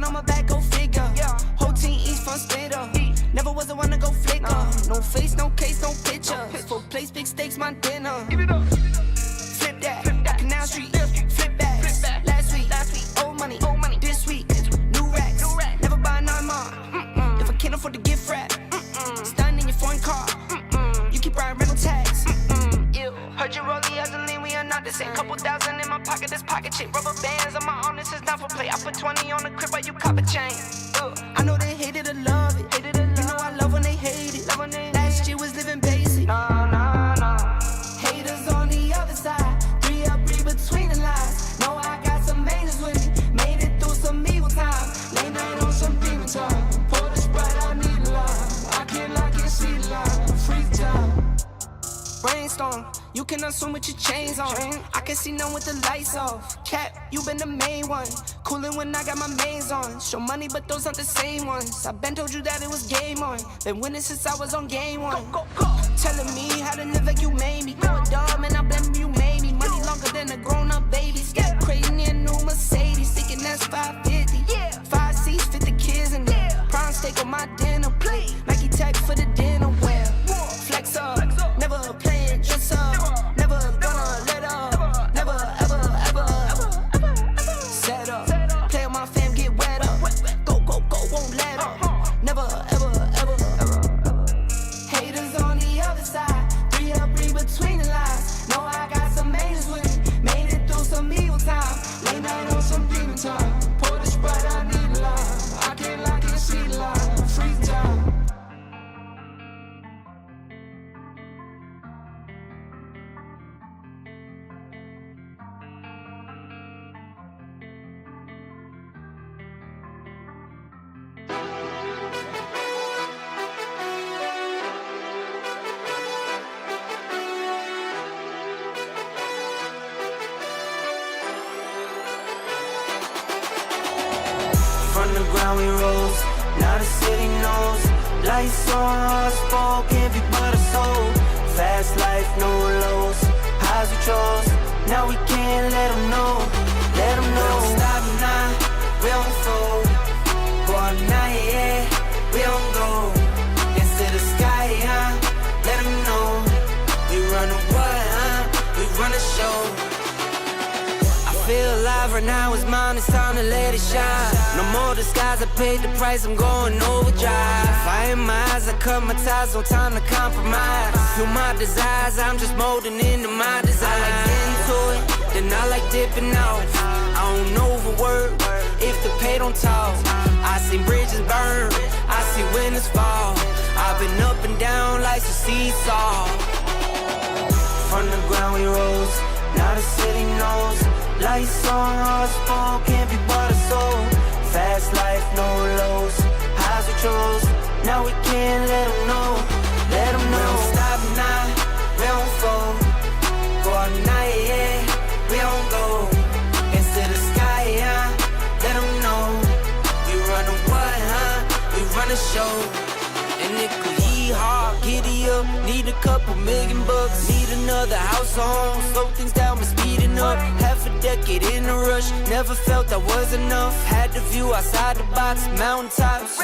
Talking on my back, go figure. Whole team eats fun spitter. Never was the one to go flicker. No face, no case, no pictures. Full place, big stakes, my dinner. Flip that, Canal Street. Flip back. Last week, old money. This week, new racks. Never buy 9 more. If I can't afford to gift wrap, stun in your foreign car. You keep riding rental tags. Heard you rolling as a lean, we are not the same. Couple thousand in my pocket, this pocket chick. Rubber bands on my arm, this is not for play. I put 20 on the crib while you cop a chain. I know they hate it or love it. You know I love when they hate it. Last year was living basic. Haters on the other side. 3 up, read between the lines. Know I got some angels with me. Made it through some evil times. Late night on some demon time. Pour the Sprite, I need love. I can't lock and see the line. Freeze time. Brainstorm, you can assume with your chains on. I can see none with the lights off. Cap, you been the main one. Coolin' when I got my mains on. Show money, but those aren't the same ones. I been told you that it was game on. Been winning since I was on game one. Go. Telling me how to live like you made me. Going dumb and I blame you made me. Money longer than a grown-up baby. Step crazy in a new Mercedes. Thinking that's 550. 5 seats, fit the kids in there. Prime steak on my dinner plate. Nike tech for the dinner wear. Flex up, never playing dress up. Never gonna let up. Never ever set up. Play with my fam, get wet up. Go, won't let up. Never ever. Haters on the other side. 3 up, read between the lines. Know I got some angels with me. Made it through some evil time. Late night on some demon time. Pour the Sprite, I need a line. I can't lock and see the line. Freeze time. From the ground we rose, now the city knows. Lights on, hearts fall, can't be but a soul. Fast life, no lows, highs we chose. Now we can't let them know, let them know. We don't stop now, we don't fold. Go all night, yeah, we don't go. Into the sky, let them know. We run the what, we run the show. I feel alive right now, it's mine, it's time to let it shine. No more disguise, I paid the price, I'm going overdrive. Fire in my eyes, I cut my ties, no time to compromise. Feel my desires, I'm just molding into my design. I like getting to it, then I like dipping off. I don't overwork, if the pay don't talk. I see bridges burn, I see winners fall. I've been up and down like some seesaw. From the ground we rose, now the city knows. Lights on, hearts fall, can't be but a soul. Fast life, no lows, highs we chose. Now we can't let them know, let them know. We don't stop now, we don't fold. Go all night, yeah, we don't go. Into the sky, let them know. We run the what, we run the show. And it could hard, giddy up, need a couple $1,000,000. Need another house or home, slow things down, but speeding up. Half a decade in a rush, never felt that was enough. Had the view outside the box, mountaintops.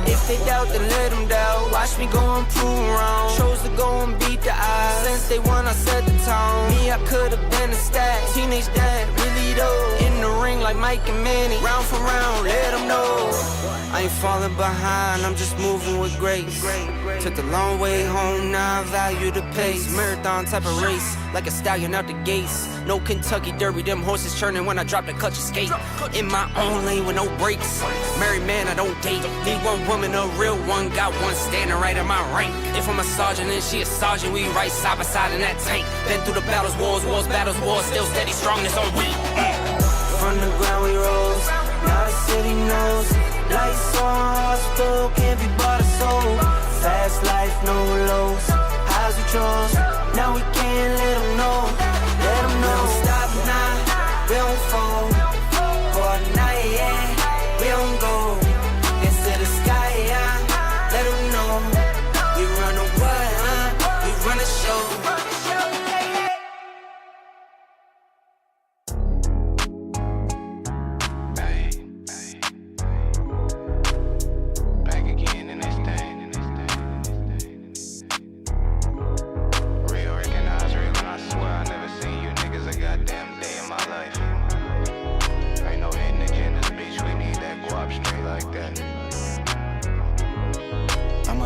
If they doubt, then let them doubt. Watch me go and prove wrong. Chose to go and beat the odds. Since day one, I set the tone. Me, I could've been a stat. Teenage dad, really though. In the ring like Mike and Manny. Round for round, let them know. I ain't falling behind, I'm just moving with grace. Took the long way home, now I value the pace. Marathon type of race, like a stallion out the gates. No Kentucky Derby, them horses churning when I drop the clutch and skate. In my own lane with no brakes. Married man, I don't date. Need one woman, a real one. Got one standing right in my rank. If I'm a sergeant and she a sergeant, we right side by side in that tank. Been through the battles, wars, battles, wars. Still steady, strongness on we. From the ground we rose, now the city knows. Lights on, hearts full, can't be but a soul. Fast life, no lows, highs we chose. Now we can't let them know, let them know. We don't stop now, we don't fold. Go all night, yeah, we don't go. Into the sky, let them know. We run the what, we run the show.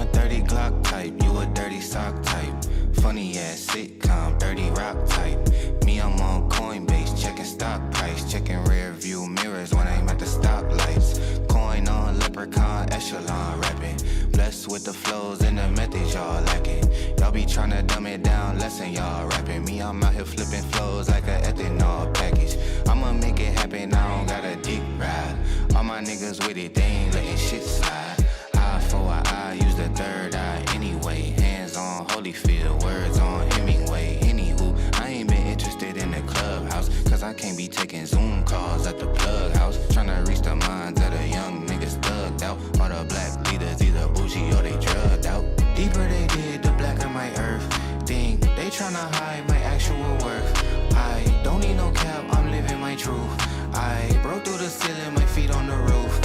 130 Glock type, you a dirty sock type. Funny ass sitcom, dirty rock type. Me, I'm on Coinbase, checking stock price, checking rear view mirrors when I'm at the stoplights. Coin on leprechaun, echelon rapping. Blessed with the flows and the methods y'all lacking. Y'all be tryna dumb it down, lesson y'all rapping. Me, I'm out here flipping flows like a ethanol package. I'ma make it happen, I don't got a dick ride. All my niggas with it, they ain't letting shit slide. Eye for an eye, use the third eye anyway. Hands on Holyfield, words on Hemingway. Anywho, I ain't been interested in the clubhouse, cause I can't be taking Zoom calls at the plug house. Tryna reach the minds of the young niggas thugged out. All the black leaders either bougie or they drugged out. Deeper they did, the blacker my earth. Think they tryna hide my actual worth. I don't need no cap, I'm living my truth. I broke through the ceiling, my feet on the roof.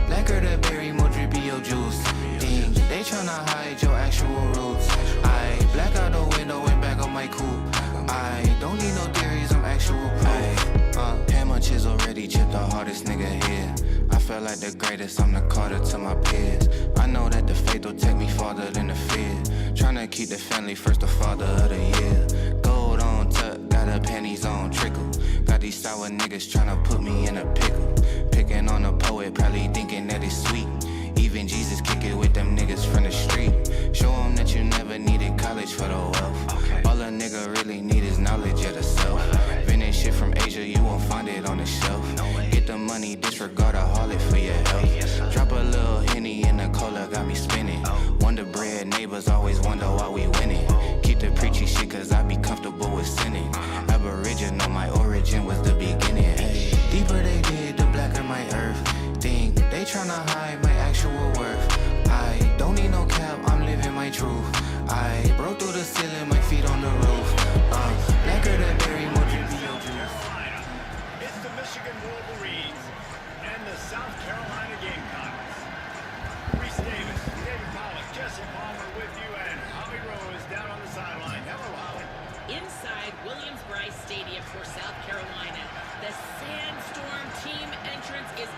Blacker the berry, more drippy your juice. Think they tryna hide your actual roots. I black out the window and back on my coupe. I don't need no theories, I'm actual proof. Hammer chisel already chipped the hardest nigga here. I felt like the greatest, I'm the Carter to my peers. I know that the faith will take me farther than the fear. Tryna keep the family first, the father of the year. Gold on tuck, got her panties on trickle. Got these sour niggas tryna put me in a pickle. Picking on a poet, probably thinking that it's sweet. Even Jesus kick it with them niggas from the street. Show them that you never needed college for the wealth. All a nigga really need is knowledge of the self. Vintage shit from Asia, you won't find it on the shelf. Get the money, disregard a harlot for your health. Drop a little Henny in the cola, got me spinning. Wonder bread, neighbors always wonder why we winning. Keep the preachy shit cause I be comfortable with sinning. Aboriginal, my origin was the beginning. Hey. Deeper they did, the blacker my earth. Think they tryna hide my actual worth. I don't need no cap, I'm living my truth. I broke through the ceiling, my feet on the roof. Blacker the berry, more drippy your juice. It's the Michigan Wolverines and the South Carolina Gamecocks. Reese Davis, David Pollock, Jesse Palmer with you, and Holly Rose down on the sideline. Hello, Holly. Inside Williams-Brice Stadium for South Carolina, the Sandstorm team entrance is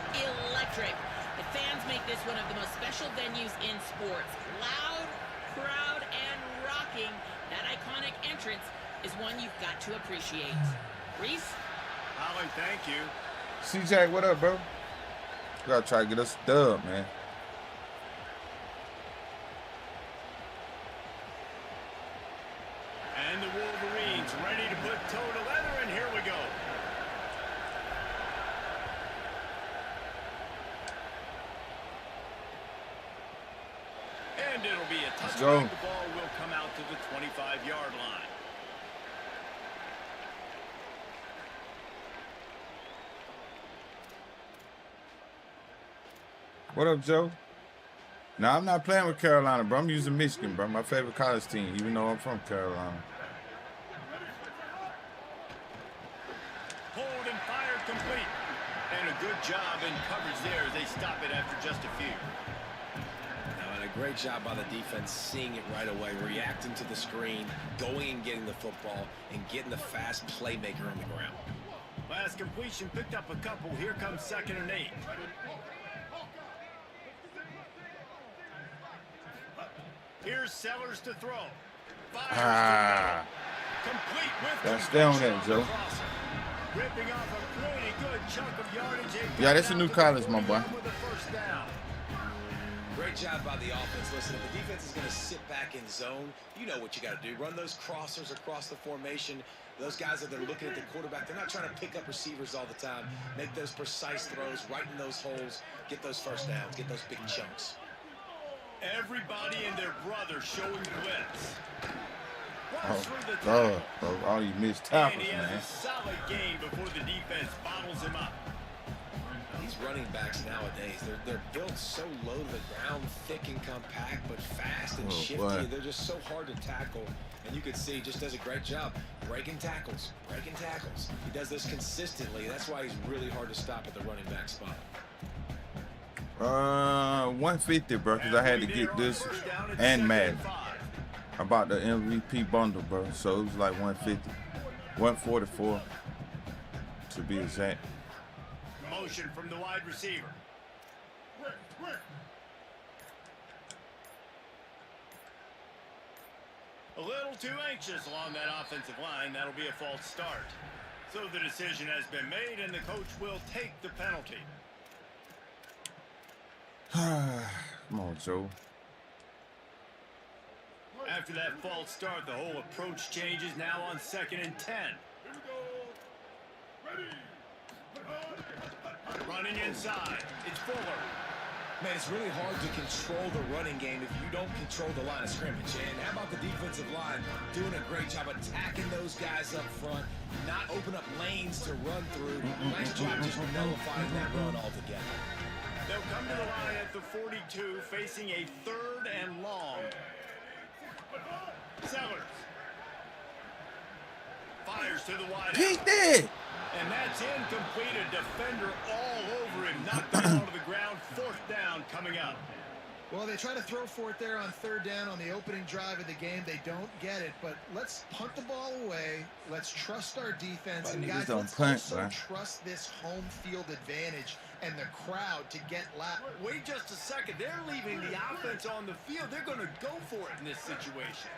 electric. The fans make this one of the most special venues in sports. Loud, proud, and rocking. That iconic entrance is one you've got to appreciate. Reese? Holly, thank you. CJ, what up, bro? We gotta try to get us a dub, man. And the Wolverines ready to put toe to leather, and here we go. And it'll be a touchdown. The ball will come out to the 25-yard line. What up, Joe? Now, I'm not playing with Carolina, bro. I'm using Michigan, bro. My favorite college team, even though I'm from Carolina. Hold and fire complete. And a good job in coverage there as they stop it after just a few. And a great job by the defense, seeing it right away, reacting to the screen, going and getting the football, and getting the fast playmaker on the ground. Last completion picked up a couple. Here comes 2nd and 8. Here's Sellers to throw. Fires complete with gotta stay on that, Joe. Ripping off a pretty good chunk of yardage. Yeah, that's a new college, my boy. Great job by the offense. Listen, if the defense is going to sit back in zone, you know what you got to do. Run those crossers across the formation. Those guys that are looking at the quarterback, they're not trying to pick up receivers all the time. Make those precise throws, right in those holes, get those first downs, get those big chunks. Everybody and their brother showing blitz. Oh, God, bro. All you missed tackles, And he has man. a solid game before the defense bottles him up. These running backs nowadays, they're built so low to the ground, thick and compact, but fast and shifty. Boy. They're just so hard to tackle. And you can see he just does a great job breaking tackles, breaking tackles. He does this consistently. That's why he's really hard to stop at the running back spot. 150, bro, because I had to get this and Madden. I bought the MVP bundle, bro, so it was like 150. 144 to be exact. Motion from the wide receiver. A little too anxious along that offensive line. That'll be a false start. So the decision has been made, and the coach will take the penalty. Come on, Joe. After that false start, the whole approach changes now on 2nd and 10. Running inside. It's Fuller. Man, it's really hard to control the running game if you don't control the line of scrimmage. And how about the defensive line doing a great job attacking those guys up front, not open up lanes to run through. Nice job just nullifying that run altogether. They'll come to the line at the 42, facing a 3rd and long. Sellers. Fires to the wide. He did. And that's incomplete. A defender all over him. Knocked the ball to the ground. 4th down coming up. Well, they try to throw for it there on 3rd down on the opening drive of the game. They don't get it, but let's punt the ball away. Let's trust our defense. And guys, let's also trust this home field advantage and the crowd to get loud. Wait just a second. They're leaving the offense on the field. They're going to go for it in this situation.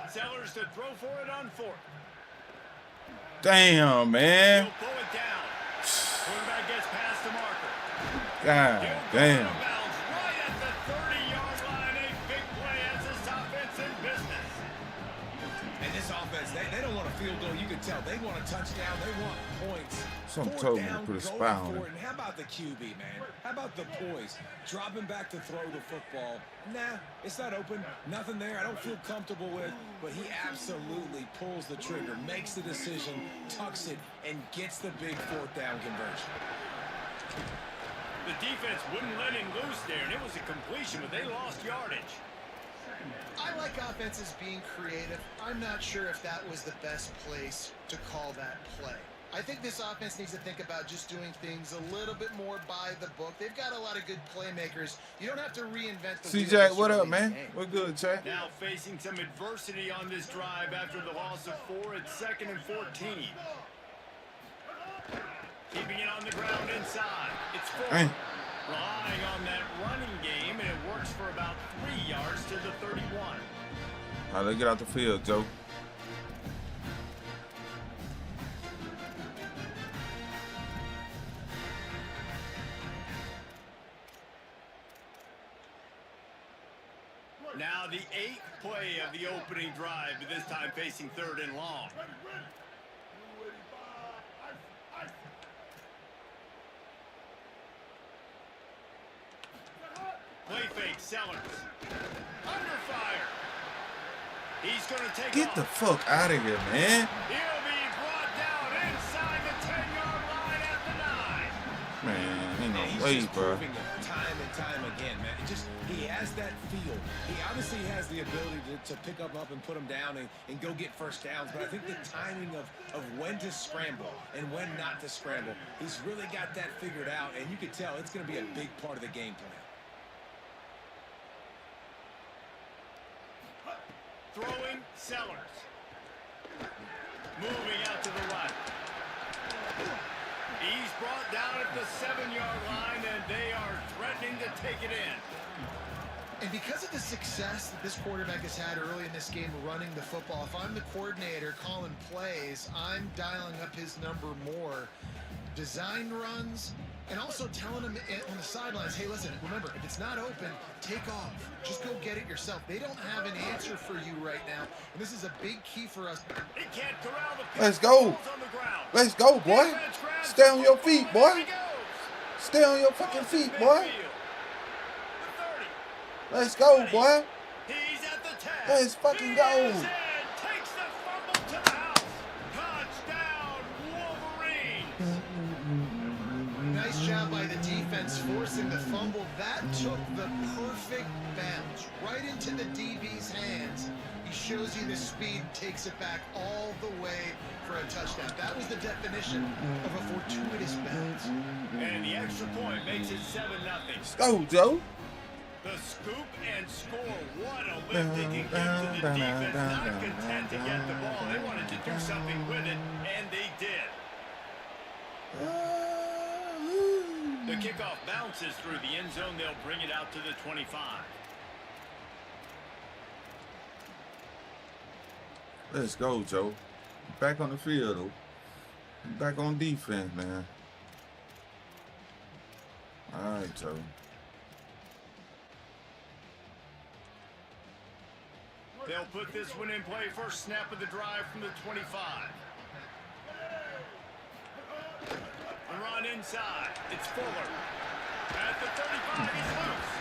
Sellers to throw for it on 4th. Damn, man. He'll pull it down. Quarterback gets past the marker. God damn. Right at the 30-yard line. A big play as this offense in business. And this offense, they don't want a field goal. You can tell they want a touchdown. They want points. Some 4th told me to down, put a going spy on for it. And how about the QB, man? How about the poise? Dropping back to throw the football. Nah, it's not open. Nothing there I don't feel comfortable with. But he absolutely pulls the trigger, makes the decision, tucks it, and gets the big 4th down conversion. The defense wouldn't let him loose there, and it was a completion, but they lost yardage. I like offenses being creative. I'm not sure if that was the best place to call that play. I think this offense needs to think about just doing things a little bit more by the book. They've got a lot of good playmakers. You don't have to reinvent the wheel. CJ, what up, man? We're good, Jay. Now facing some adversity on this drive after the loss of 4 at 2nd and 14. Keeping it on the ground inside. It's Fuller. Relying on that running game, and it works for about 3 yards to the 31. All right, let's get out the field, Joe. Now the 8th play of the opening drive, but this time facing 3rd and long. Play fake, Sellers. Under fire. He's going to take Get off. the fuck out of here, man. He'll be brought down inside the 10-yard line at the 9. Man, ain't He's no way, just bro. proving it time and time again, man. He has that feel. He obviously has the ability to pick up and put them down and go get 1st downs. But I think the timing of when to scramble and when not to scramble, he's really got that figured out. And you can tell it's going to be a big part of the game plan. Throwing, Sellers. Moving out to the right. He's brought down at the 7-yard line, and they are threatening to take it in. And because of the success that this quarterback has had early in this game running the football, if I'm the coordinator calling plays, I'm dialing up his number more. Design runs, and also telling him on the sidelines, hey, listen, remember, if it's not open, take off. Just go get it yourself. They don't have an answer for you right now, and this is a big key for us. He can't corral the Let's go. on the ground. Let's go, boy. Stay on your feet, boy. Stay on your fucking feet, boy. Let's go, boy. He's at the 10. Let's fucking go. He is in. Takes the fumble to the house. Touchdown, Wolverines. Nice job by the defense forcing the fumble. That took the perfect bounce right into the DB's hands. He shows you the speed, takes it back all the way for a touchdown. That was the definition of a fortuitous bounce. And the extra point makes it 7-0. Let's go, Joe. The scoop and score. What a lift they can give to the defense. Not content to get the ball. They wanted to do something with it, and they did. The kickoff bounces through the end zone. They'll bring it out to the 25. Let's go, Joe. Back on the field, though. Back on defense, man. All right, Joe. They'll put this one in play. First snap of the drive from the 25. A run inside. It's Fuller. At the 35, he's loose.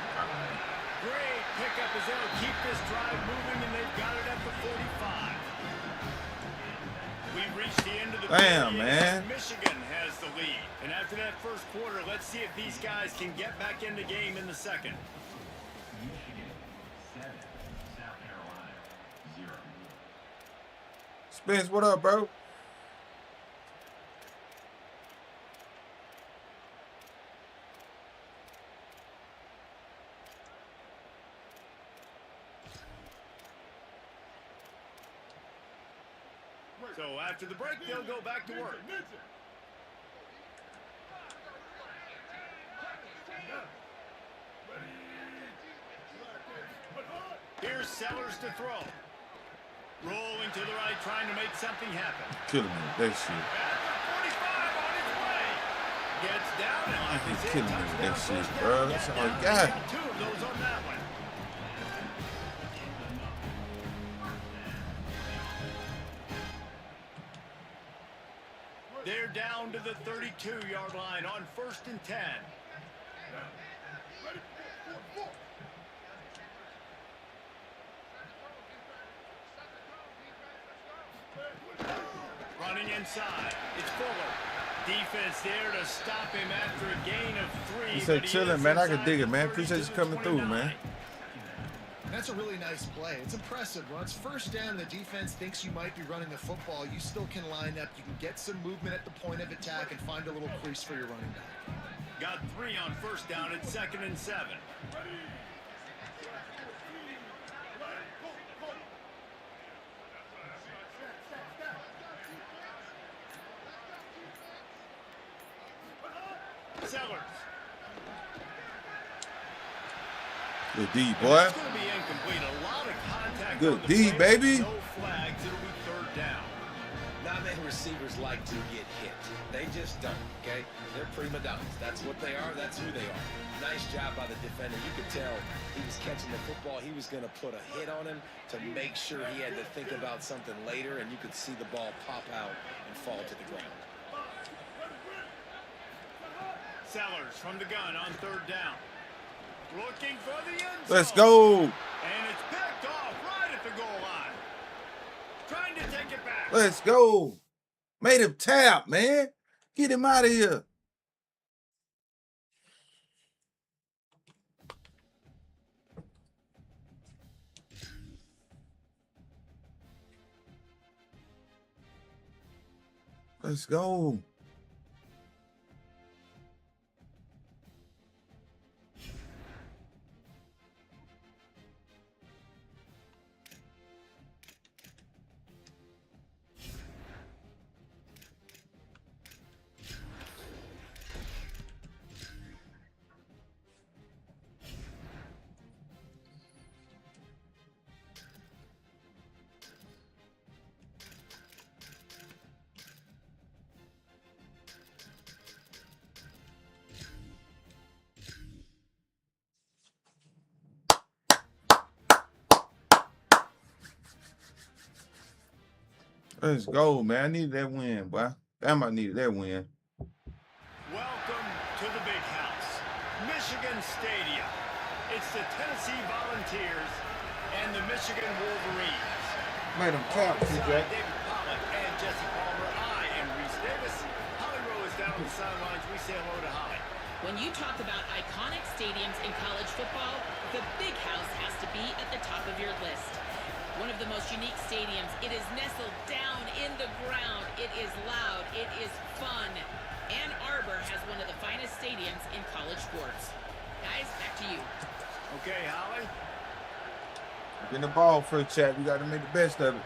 Great pickup as they'll keep this drive moving, and they've got it at the 45. We've reached the end of the Damn, period. man. Michigan has the lead. And after that first quarter, let's see if these guys can get back in the game in the second. Spence, what up, bro? So after the break, they'll go back to work. Here's Sellers to throw. Rolling to the right, trying to make something happen. Killing me with that shit. At the 45 on his way. Gets down and like He's they killing me with that shit, bro. That's all I got. Two of those on that one. They're down to the 32-yard line on 1st and 10. Running inside. It's Fuller. Defense there to stop him after a gain of 3. He said chilling, man. I can dig it, man. Appreciate you coming through, man. That's a really nice play. It's impressive. When it's first down, the defense thinks you might be running the football. You still can line up. You can get some movement at the point of attack and find a little crease for your running back. Got 3 on 1st down at 2nd and 7. Sellers. Good D, boy. It's going to be incomplete. A lot of contact. Good on the D, play. baby. No flags. It'll be 3rd down. Not many receivers like to get hit. They just don't, okay? They're prima donnas. That's what they are. That's who they are. Nice job by the defender. You could tell he was catching the football. He was going to put a hit on him to make sure he had to think about something later, and you could see the ball pop out and fall to the ground. Sellers from the gun on 3rd down. Looking for the end zone. Let's go. And it's picked off right at the goal line. Trying to take it back. Let's go. Made him tap, man. Get him out of here. Let's go. Let's go, man. I needed that win, boy. Damn, I needed that win. Welcome to the big house, Michigan Stadium. It's the Tennessee Volunteers and the Michigan Wolverines. Made him tap, Alongside TJ. David Pollack and Jesse Palmer, I am Reese Davis. Holly Rowe is down on the sidelines. We say hello to Holly. When you talk about iconic stadiums in college football, the Big House has to be at the top of your list. One of the most unique stadiums. It is nestled down in the ground. It is loud. It is fun. Ann Arbor has one of the finest stadiums in college sports. Guys, back to you. Okay, Holly. Getting the ball for a chat. We got to make the best of it.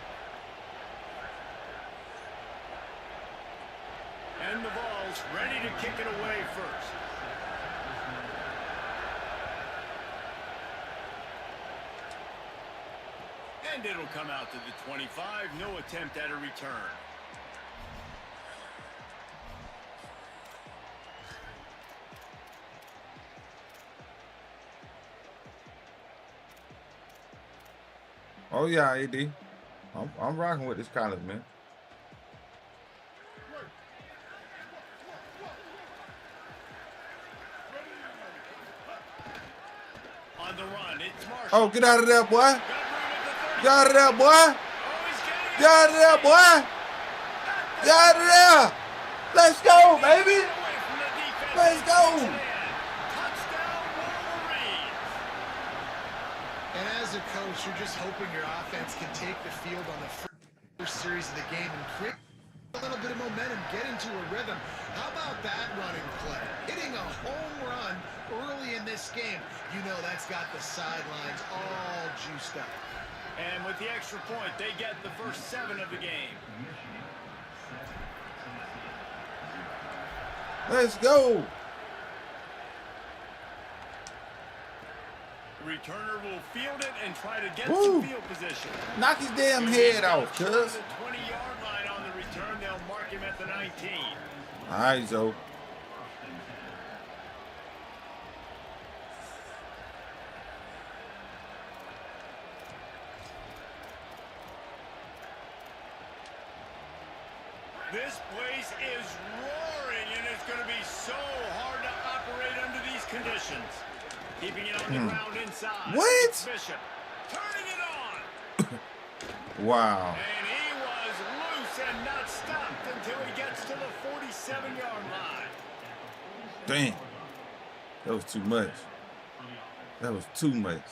And the ball's ready to kick it away first. And it'll come out to the 25. No attempt at a return. Oh yeah, AD. I'm rocking with this college, man. On the run, it's Marshall. Oh, get out of there, boy. Get out of there, boy. Get out of there, boy. Get out of there. Let's go, baby. Let's go. And as a coach, you're just hoping your offense can take the field on the first series of the game and create a little bit of momentum, get into a rhythm. How about that running play? Hitting a home run early in this game. You know that's got the sidelines all juiced up. And with the extra point, they get the first 7 of the game. Let's go. The returner will field it and try to get Woo. some field position. Knock his damn head off, cuz. The 20-yard line on the return. They'll mark him at the 19. All right, Zoe. This place is roaring, and it's going to be so hard to operate under these conditions. Keeping it on the ground inside. What? Bishop turning it on. Wow. And he was loose and not stopped until he gets to the 47-yard line. Damn. That was too much. That was too much.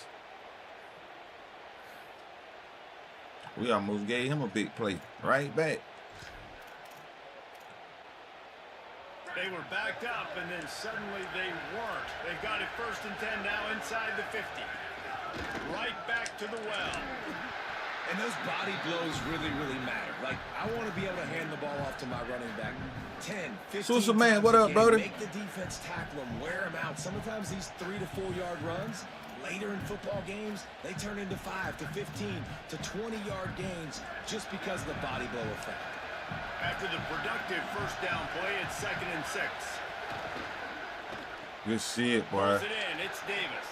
We almost gave him a big play. Right back. They were backed up, and then suddenly they weren't. They've got it 1st and 10 now inside the 50. Right back to the well. And those body blows really, really matter. Like, I want to be able to hand the ball off to my running back 10, 15 Switzer man, times what a up, game. brother? Make the defense tackle them, wear them out. Sometimes these 3 to 4 yard runs, later in football games, they turn into 5 to 15 to 20-yard gains just because of the body blow effect. After the productive first down play, it's 2nd and 6. Good shit, boy. Pulls it in. It's Davis.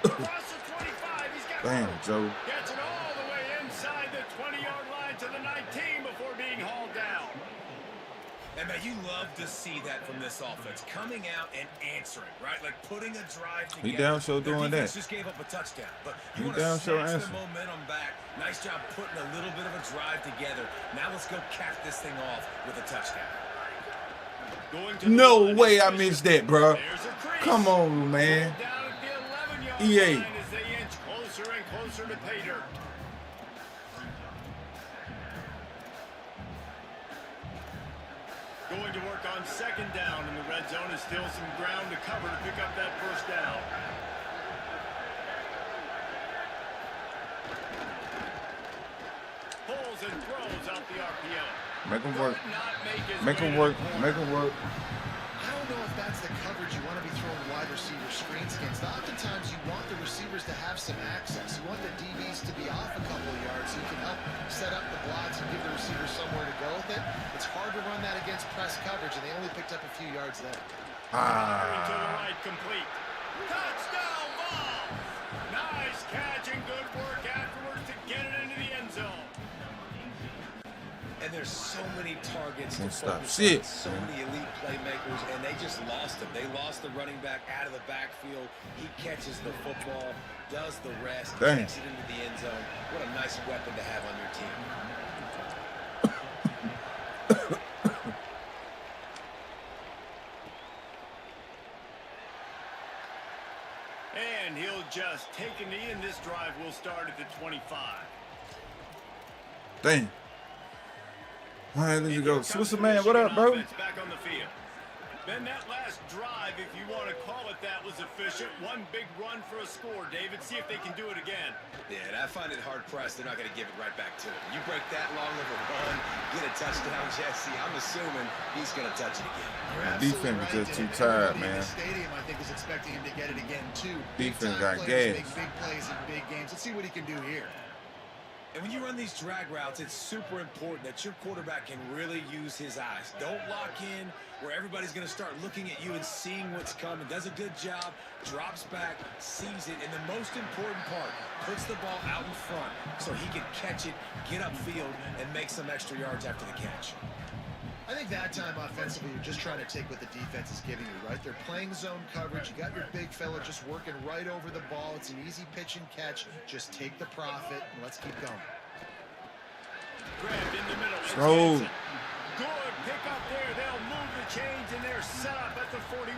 Across the 25. He's got Damn, room. Joe. Gets it all the way inside the 20-yard line to the 19 before being hauled down. And man, you love to see that from this offense, coming out and answering, right? Like putting a drive together. He down sure Their doing defense that. just gave up a touchdown, but He you want down to sure snatch answering. the momentum back. Nice job putting a little bit of a drive together. Now let's go cap this thing off with a touchdown. Going to the No line way is I Bishop. missed that, bro. There's a crease. Come on, man. Pulled down at the 11-yard EA. line as they inch closer and closer to pay dirt. Going to work on 2nd down in the red zone is still some ground to cover to pick up that first down. Pulls and throws out the RPO. Make him work. Could not make his Make way him to work. the corner. Make him work. I don't know if that's the coverage you want to be throwing wide receiver screens against. Oftentimes you want the receivers to have some access. You want the DBs to be off a couple of yards so you can help set up the blocks and give the receivers somewhere to go with it. It's hard to run that against press coverage, and they only picked up a few yards there. Firing to the right, complete. Touchdown ball! Nice catch and good work afterwards to get it into the end zone. And there's so many targets to Can't stop focus shit, on, so man. many elite playmakers, and they just lost him. They lost the running back out of the backfield. He catches the football, does the rest, Dang. gets it into the end zone. What a nice weapon to have on your team. And he'll just take a knee, and this drive will start at the 25. Damn. All right, let's And go. here comes Switzer the man, what up, Michigan bro? offense back on the field. Then that last drive, if you want to call it that, was efficient. One big run for a score, David. See if they can do it again. Yeah, and I find it hard-pressed. They're not going to give it right back to him. You break that long of a run, get a touchdown, Jesse, I'm assuming he's going to touch it again. You're The absolutely defense right, is just too and tired, everybody in man. the stadium, I think, is expecting him to get it again, too. Defense Big-time got players gas. make big plays in big games. Let's see what he can do here. And when you run these drag routes, it's super important that your quarterback can really use his eyes. Don't lock in where everybody's going to start looking at you and seeing what's coming. Does a good job, drops back, sees it, and the most important part, puts the ball out in front so he can catch it, get upfield, and make some extra yards after the catch. I think that time offensively, you're just trying to take what the defense is giving you, right? They're playing zone coverage. You got your big fella just working right over the ball. It's an easy pitch and catch. Just take the profit and let's keep going. Grabbed in the middle. It's So Hansen. Good pick up there. They'll move the chains and they're set up at the 41.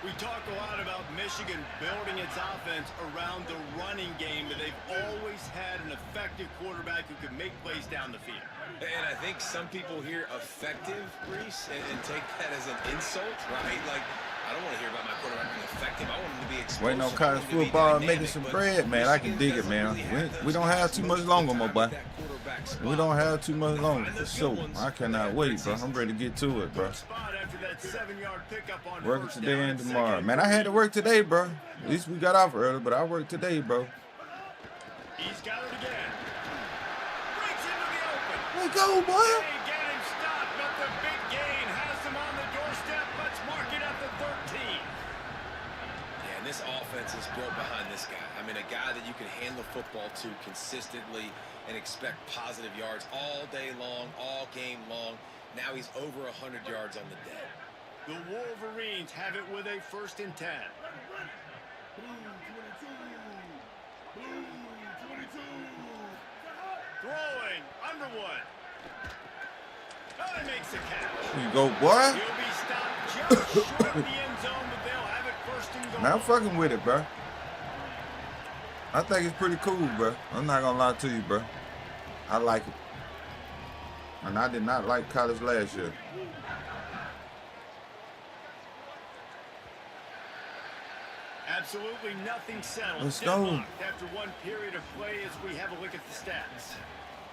We talk a lot about Michigan building its offense around the running game, but they've always had an effective quarterback who can make plays down the field. And I think some people hear effective, Reese, and take that as an insult, right? Like, I don't want to hear about my quarterback being effective. I want him to be explosive. waiting on college football and making some bread, man. I can dig it, man. We don't have too much longer, my boy. We don't have too much longer for sure. I cannot wait, bro. I'm ready to get to it, bro. Working today and tomorrow. Man, I had to work today, bro. At least we got off early, but I worked today, bro. He's got it again. Breaks into the open. Let's go, boy. They get him stopped, but the big gain has him on the doorstep. Let's mark it at the 13. Yeah, and this offense is built behind this guy. I mean, a guy that you can hand the football to consistently and expect positive yards all day long, all game long. Now he's over 100 yards on the day. The Wolverines have it with a 1st and 10. Throwing, Underwood. Oh, he makes the catch. Here you go, boy. He'll be stopped just short of the end zone, but they'll have it 1st and goal. Man, I'm fucking with it, bro. I think it's pretty cool, bro. I'm not gonna lie to you, bro. I like it. And I did not like college last year. Absolutely nothing settled. Let's go. Deadlocked after one period of play as we have a look at the stats.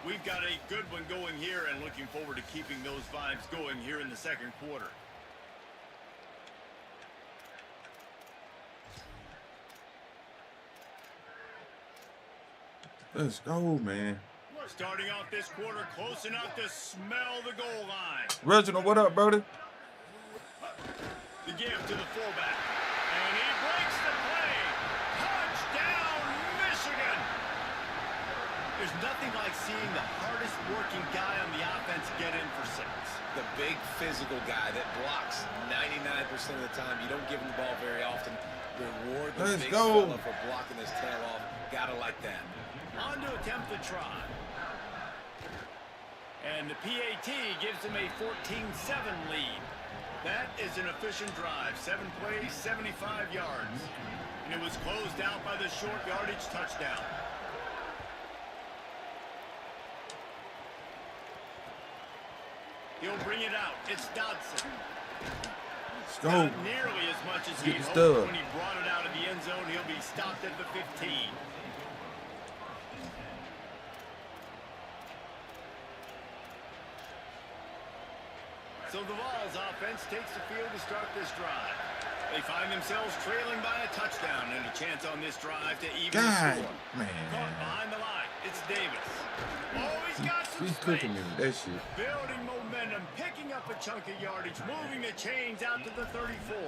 We've got a good one going here and looking forward to keeping those vibes going here in the 2nd quarter. Let's go, man. Starting off this quarter close enough to smell the goal line. Reginald, what up, brother? The give to the fullback. And he breaks the play. Touchdown, Michigan! There's nothing like seeing the hardest working guy on the offense get in for 6. The big physical guy that blocks 99% of the time. You don't give him the ball very often. Reward the Let's big go. fella for blocking his tail off. Gotta like that. On to attempt the try. And the PAT gives him a 14-7 lead. That is an efficient drive. 7 plays, 75 yards. And it was closed out by the short yardage touchdown. He'll bring it out. It's Dodson. Let's go. Not nearly as much as he Get the hoped stub. when he brought it out of the end zone. He'll be stopped at the 15. So the Vols offense takes the field to start this drive. They find themselves trailing by a touchdown and a chance on this drive to even the God, score. man. Caught behind the line. It's Davis. Oh, he's got some He's space. cooking me with that shit. Building momentum, picking up a chunk of yardage, moving the chains out to the 34.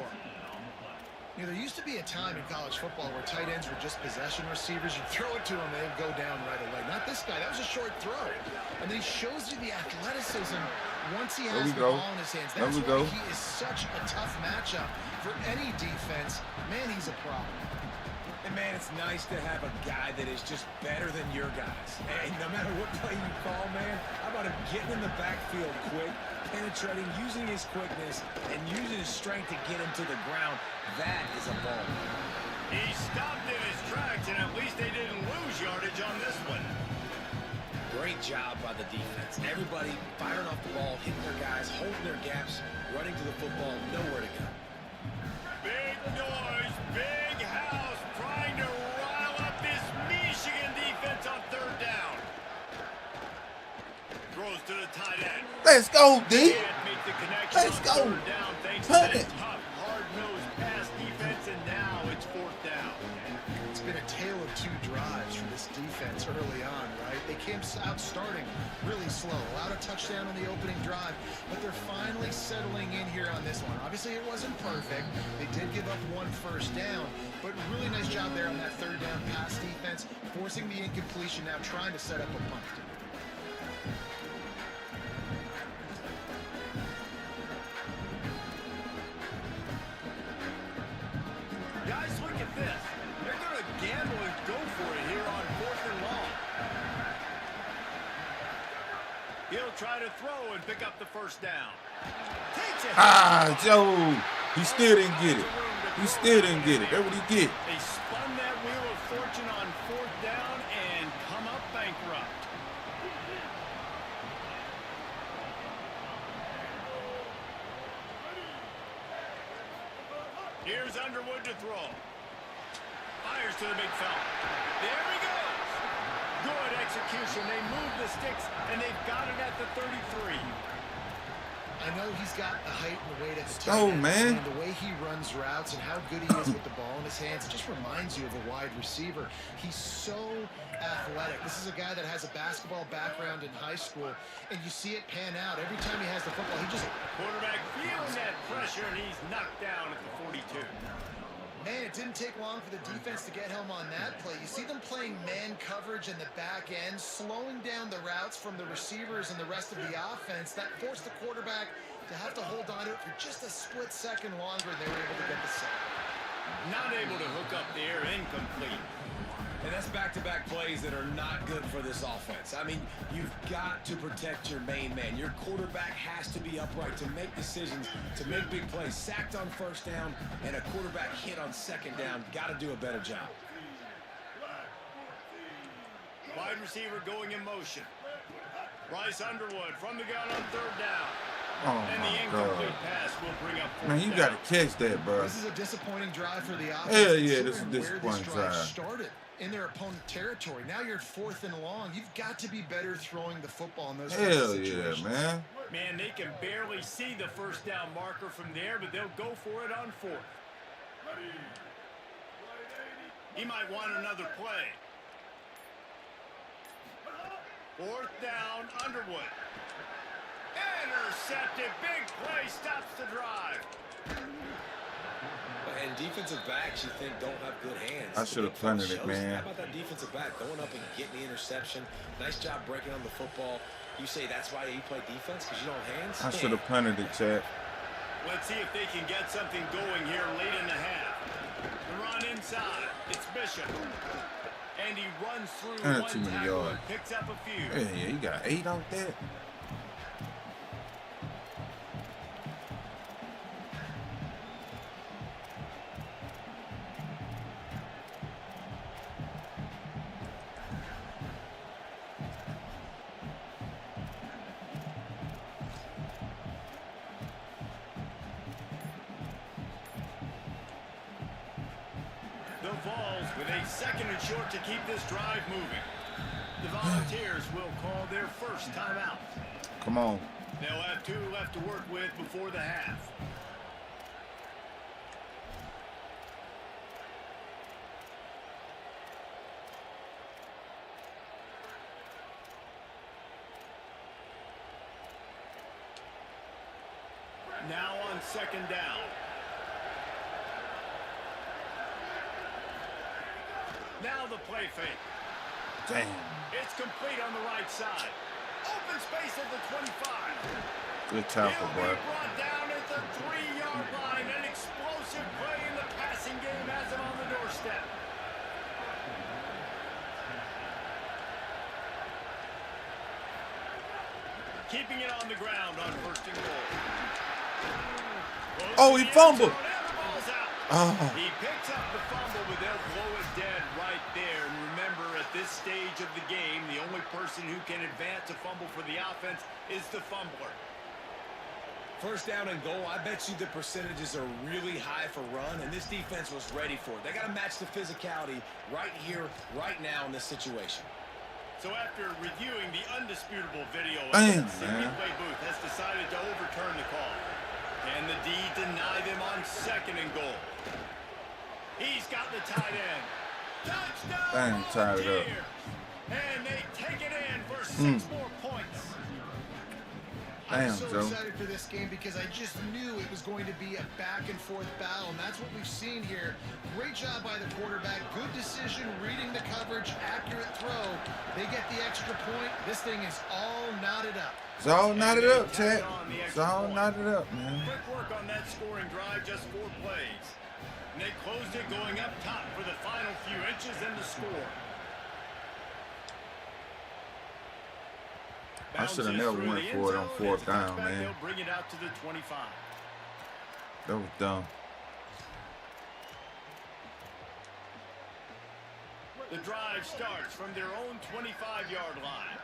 You know, there used to be a time in college football where tight ends were just possession receivers. You throw it to them, they'd go down right away. Not this guy. That was a short throw. And then he shows you the athleticism once he has the ball in his hands. That's why he is such a tough matchup for any defense. Man, he's a problem. And man, it's nice to have a guy that is just better than your guys. And no matter what play you call, man, how about him getting in the backfield quick, penetrating, using his quickness, and using his strength to get him to the ground. That is a ball. He stopped in his tracks, and at least they didn't lose yardage on this one. Great job by the defense. Everybody firing off the ball, hitting their guys, holding their gaps, running to the football, nowhere to go. Big noise, big house, trying to rile up this Michigan defense on 3rd down. Throws to the tight end. Let's go, D. Can't make the connection Let's on go. 3rd down thanks to Put that it. tough, hard-nosed pass defense, and now it's 4th down. It's been a tale of 2 drives for this defense. offense early on, right? They came out starting really slow, allowed a touchdown on the opening drive, but they're finally settling in here on this one. Obviously, it wasn't perfect. They did give up 1 first down, but really nice job there on that 3rd down pass defense, forcing the incompletion, now trying to set up a punt. Guys, look at this. They're going to gamble and go for it here on 4th and long. He'll try to throw and pick up the first down. Takes it. Ah, Joe. He still didn't get it. He still didn't get it. That's what he get. They spun that wheel of fortune on 4th down and come up bankrupt. Here's Underwood to throw. Fires to the big fella. There he goes. Good execution. They move the sticks, and they've got it at the 33. I know he's got the height and the weight at the Oh, tight end, man. and the way he runs routes and how good he is with the ball in his hands, it just reminds you of a wide receiver. He's so athletic. This is a guy that has a basketball background in high school, and you see it pan out. Every time he has the football, he just... Quarterback feeling that pressure, and he's knocked down at the 42. Man, it didn't take long for the defense to get home on that play. You see them playing man coverage in the back end, slowing down the routes from the receivers and the rest of the offense. That forced the quarterback to have to hold on to it for just a split second longer, and they were able to get the sack. Not able to hook up there, incomplete. And that's back-to-back plays that are not good for this offense. I mean, you've got to protect your main man. Your quarterback has to be upright to make decisions, to make big plays. Sacked on 1st down and a quarterback hit on 2nd down. Got to do a better job. Wide receiver going in motion. Bryce Underwood from the gun on 3rd down. Oh, And the my incomplete God. pass will bring up 4th Man, you down. got to catch that, bro. This is a disappointing drive for the offense. Hell yeah, this is a considering where disappointing this drive drive. started in their opponent territory. Now you're 4th and long. You've got to be better throwing the football in those kinds of Hell situations. yeah, man. Man, they can barely see the 1st down marker from there, but they'll go for it on 4th. He might want another play. 4th down, Underwood. Intercepted. Big play stops the drive. And defensive backs, you think, don't have good hands. I should have punted it, man. How about that defensive back going up and getting the interception? Nice job breaking on the football. You say that's why you play defense, because you don't have hands? I should have punted it, Chad. Let's see if they can get something going here late in the half. The run inside. It's Bishop. And he runs through And one too many tackle yards. and picks up a few. Yeah, you got 8 off that. The Vols with a 2nd and short to keep this drive moving. The Volunteers will call their first timeout. Come on. They'll have 2 left to work with before the half. Now on 2nd down. Now the play fake. Damn. It's complete on the right side. Open space at the 25. Good tackle, He'll boy. be brought down at the 3-yard line. An explosive play in the passing game has him on the doorstep. Keeping it on the ground on 1st and goal. Oh, he fumbled. And the ball's out. Oh. He picks up the fumble, but they'll blow it dead right there. And remember, at this stage of the game, the only person who can advance a fumble for the offense is the fumbler. 1st down and goal, I bet you the percentages are really high for run, and this defense was ready for it. They got to match the physicality right here, right now in this situation. So after reviewing the undisputable video, Damn, the Sydney man. play booth has decided to overturn the call. Can the D deny them on 2nd and goal? He's got the tight end. Touchdown, Dang, tied it up. Volunteers. And they take it in for 6 more points. I'm Damn, so Joe. excited for this game because I just knew it was going to be a back-and-forth battle, and that's what we've seen here. Great job by the quarterback. Good decision, reading the coverage, accurate throw. They get the extra point. This thing is all knotted up. It's all knotted up, Chad. It's all knotted up, man. Quick work on that scoring drive, just 4 plays. And they closed it going up top for the final few inches and the score. I should have never went for it on 4th down, man. They'll bring it out to the 25. That was dumb. The drive starts from their own 25-yard line.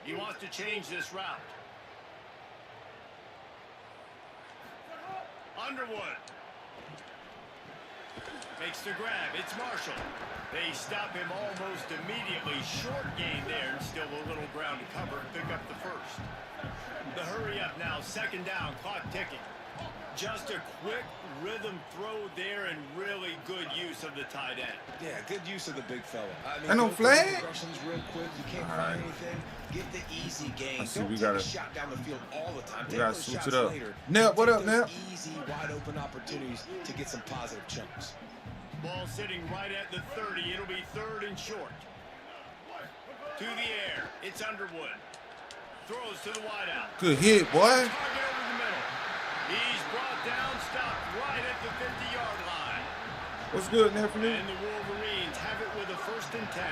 He wants to change this route. Underwood makes the grab. It's Marshall. They stop him almost immediately. Short gain there, and still a little ground to cover and pick up the first. The hurry up now, 2nd down, clock ticking. Just a quick rhythm throw there and really good use of the tight end. Yeah, good use of the big fella. I mean, Ain't no go through the flag? progressions real quick. You can't All find right. anything. Get the easy gain. I see, Don't we take gotta- a shot down the field all the time. we Take gotta those switch shots it up. later. Nep, what Take up, those Nep? Easy, wide open opportunities to get some positive chunks. Ball sitting right at the 30. It'll be 3rd and short. To the air. It's Underwood. Throws to the wideout. Good hit, boy. Target over the middle. He's brought down, stopped right at the 50-yard line. What's good, nephew? And the Wolverines have it with a 1st and 10.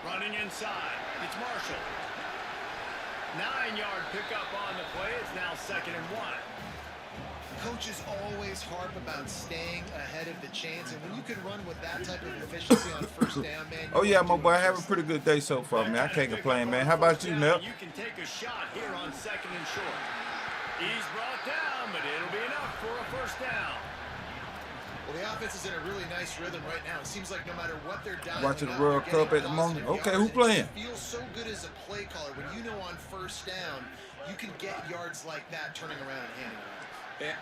Running inside. It's Marshall. 9-yard pickup on the play. It's now 2nd and 1. Coaches always harp about staying ahead of the chains, and when you can run with that type of efficiency on 1st down, man. Oh, yeah, my boy. I have a pretty good day so far, man. I can't complain, man. How about you, Nep? You can take a shot here on 2nd and short. He's brought down, but it'll be enough for a 1st down. Well, the offense is in a really nice rhythm right now. It seems like no matter what they're doing, Watching the World Cup at the moment. Okay, who playing? It feels so good as a play caller when you know on 1st down you can get yards like that turning around and handing it off. Yeah.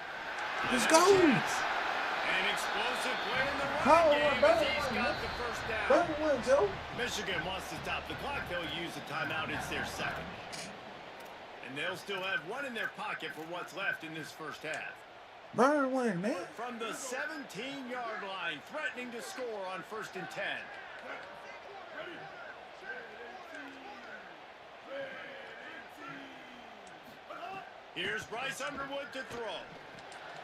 Let's go. An explosive play in the running game as he's got the 1st down. Joe. Michigan wants to stop the clock. They'll use the timeout. It's their 2nd. And they'll still have 1 in their pocket for what's left in this 1st half. Burn one, man. From the 17-yard line, threatening to score on 1st and 10. Here's Bryce Underwood to throw.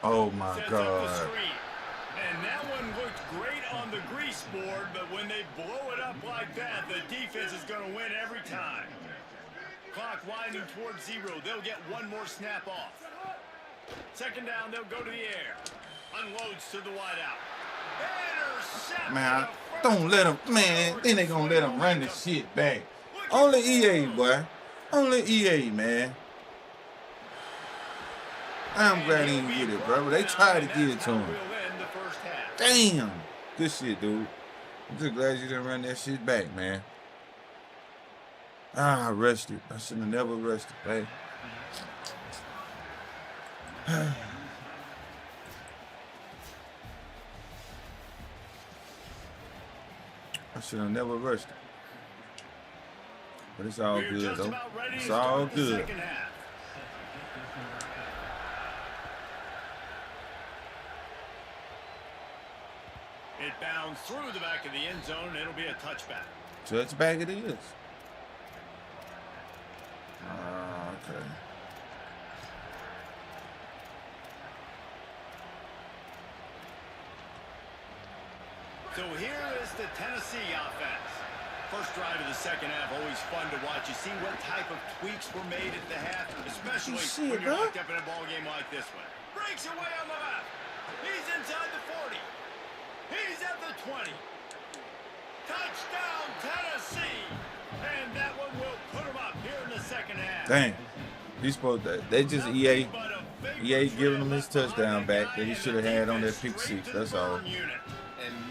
Oh, my Sets up the God. screen. And that one looked great on the grease board, but when they blow it up like that, the defense is going to win every time. Clock winding towards 0. They'll get 1 more snap off. 2nd down, they'll go to the air. Unloads to the wideout. Intercepted. Man, don't let them, man. Then they gonna let them run the shit back. Only EA, boy. Only EA, man. I'm glad he didn't get it, bro. But they tried to get it to him. Damn. Good shit, dude. I'm just glad you didn't run that shit back, man. Ah, I rushed it. I should have never rushed it, babe. I should have never rushed it. But it's all good, though. It's all good. It bounds through the back of the end zone, and it'll be a touchback. Touchback it is. Okay. So here is the Tennessee offense. First drive of the 2nd half, always fun to watch. You see what type of tweaks were made at the half, especially when you're locked up in a ball game like this one. Breaks away on the left. He's inside the 40. He's at the 20. Touchdown, Tennessee. And that one will put him up here in the 2nd half. Dang. He's supposed to, they just EA giving him his touchdown back that he should have had on that pick 6. That's all. And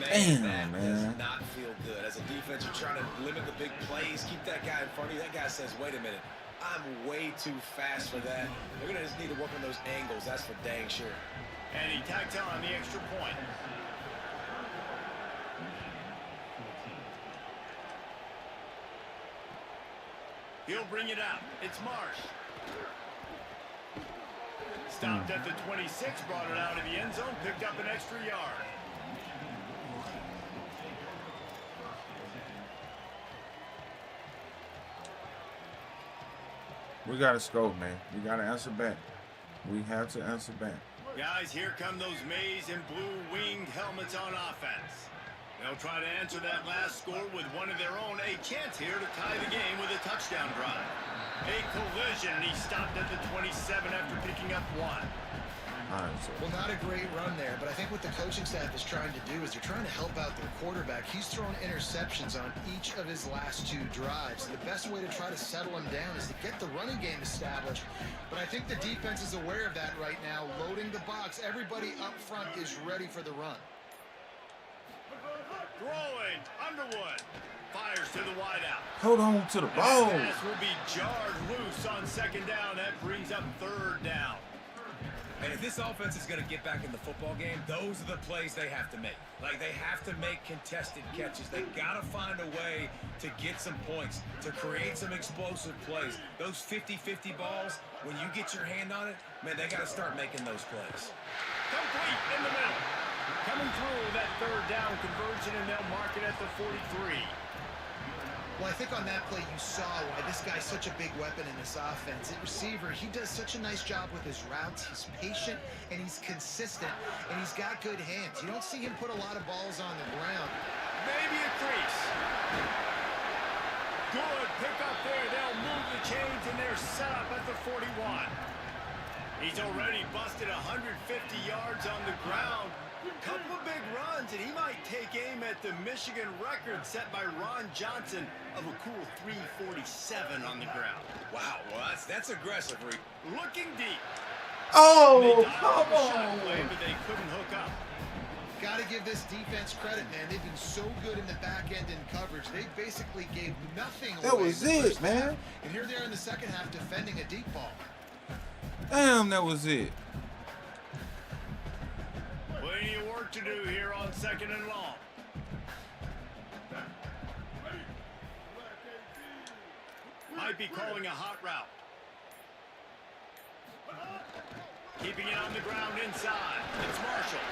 Damn, that man. does not feel good. As a defense, you're trying to limit the big plays, keep that guy in front of you. That guy says, wait a minute, I'm way too fast for that. They're going to just need to work on those angles. That's for dang sure. And he tacks on the extra point. He'll bring it out. It's Marsh. Stopped at the 26, brought it out of the end zone, picked up an extra yard. We got to score, man. We got to answer back. We have to answer back. Guys, here come those maize and blue winged helmets on offense. They'll try to answer that last score with one of their own. A chance here to tie the game with a touchdown drive. A collision, and he stopped at the 27 after picking up one. All right, so. Well, not a great run there, but I think what the coaching staff is trying to do is they're trying to help out their quarterback. He's thrown interceptions on each of his last 2 drives. And the best way to try to settle him down is to get the running game established. But I think the defense is aware of that right now, loading the box. Everybody up front is ready for the run. Throwing, Underwood fires to the wideout. Hold on to the ball. That pass will be jarred loose on second down. That brings up third down. And if this offense is going to get back in the football game, those are the plays they have to make. Like, they have to make contested catches. They got to find a way to get some points, to create some explosive plays. Those 50-50 balls, when you get your hand on it, man, they got to start making those plays. Complete in the middle. Coming through that third down conversion, and they'll mark it at the 43. Well, I think on that play you saw why this guy's such a big weapon in this offense. At receiver, he does such a nice job with his routes. He's patient, and he's consistent, and he's got good hands. You don't see him put a lot of balls on the ground. Maybe a crease. Good pick up there. They'll move the chains, and they're set up at the 41. He's already busted 150 yards on the ground. Couple of big runs, and he might take aim at the Michigan record set by Ron Johnson of a cool 347 on the ground. Wow, well, that's aggressive, Reed. Looking deep. Oh, come on. Play, but they couldn't hook up. Got to give this defense credit, man. They've been so good in the back end in coverage. They basically gave nothing away. That was it, man. And here they are in the second half defending a deep ball. Damn, that was it. Plenty of work to do here on second and long. Might be calling a hot route. Keeping it on the ground inside. It's Marshall.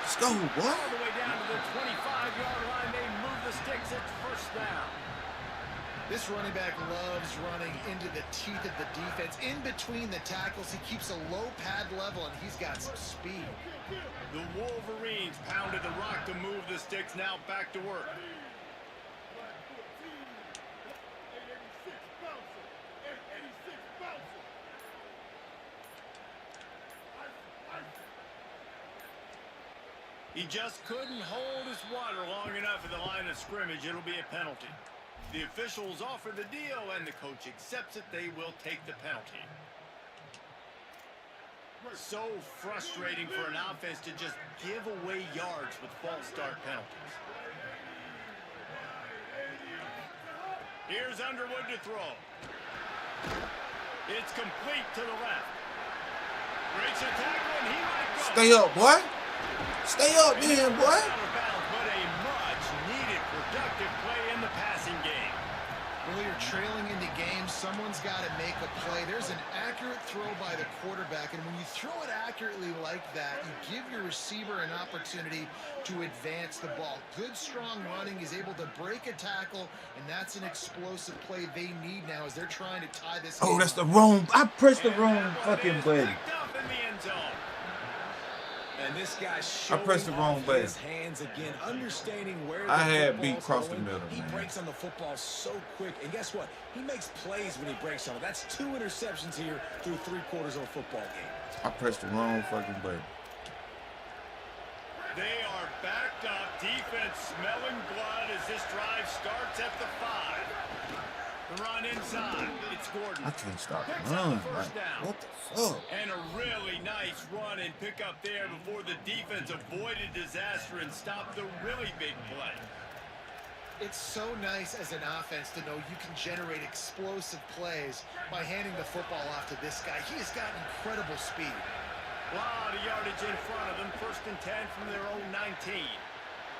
Let's go, boy. All the way down to the 25-yard line. They move the sticks. It's first down. This running back loves running into the teeth of the defense. In between the tackles, he keeps a low pad level, and he's got some speed. The Wolverines pounded the rock to move the sticks. Now back to work. He just couldn't hold his water long enough at the line of scrimmage. It'll be a penalty. The officials offer the deal, and the coach accepts it. They will take the penalty. So frustrating for an offense to just give away yards with false start penalties. Here's Underwood to throw. It's complete to the left. Breaks a tackle, and he might go. Stay up, boy. Stay up, man, boy. But a much-needed productive play in the passing game. Well, you're trailing into games. Someone's got to make a play. There's an accurate throw by the quarterback, and when you throw it accurately like that, you give your receiver an opportunity to advance the ball. Good, strong running. He's able to break a tackle, and that's an explosive play they need now as they're trying to tie this game. Oh, that's the wrong. I pressed the wrong fucking button. Picked up in the end zone. And this guy showing pressed the wrong off button. his hands again, understanding where I the had beat football's across the going. middle, He man. breaks on the football so quick, and guess what? He makes plays when he breaks on it. That's 2 interceptions here through 3/4 of a football game. I pressed the wrong fucking button. They are backed up. Defense smelling blood as this drive starts at the 5. The run inside. It's Gordon. I can't stop the Picks up run. the first Like, down. what the fuck? And a really nice run and pick up there before the defense avoided disaster and stopped the really big play. It's so nice as an offense to know you can generate explosive plays by handing the football off to this guy. He has got incredible speed. A lot of yardage in front of them. 1st and 10 from their own 19.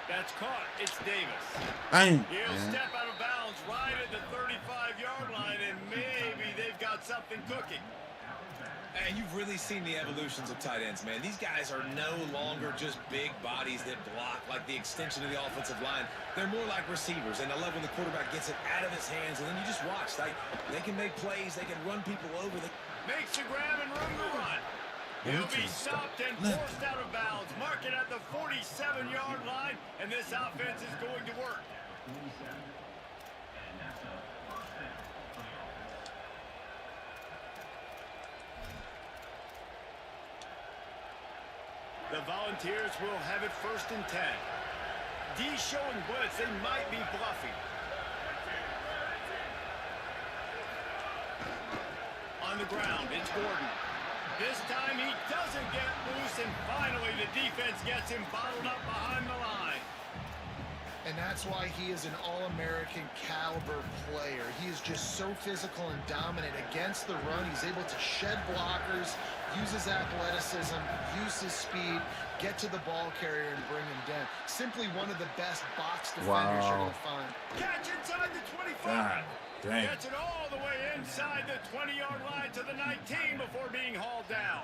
That's caught. It's Davis. Dang. He'll step out of bounds right at the 35-yard line, and maybe they've got something cooking. And you've really seen the evolutions of tight ends, man. These guys are no longer just big bodies that block like the extension of the offensive line. They're more like receivers, and I love when the quarterback gets it out of his hands, and then you just watch. Like, they can make plays. They can run people over. Makes a grab and room to run. He'll be stopped and forced out of bounds. Mark it at the 47-yard line, and this offense is going to work. The Volunteers will have it 1st and 10. D showing blitz. They might be bluffing. On the ground, it's Gordon. This time he doesn't get loose, and finally the defense gets him bottled up behind the line. And that's why he is an All-American caliber player. He is just so physical and dominant against the run. He's able to shed blockers, use his athleticism, use his speed, get to the ball carrier and bring him down. Simply one of the best box defenders you're going to find. Catch inside the 25. God dang. Gets it all the way inside the 20-yard line to the 19 before being hauled down.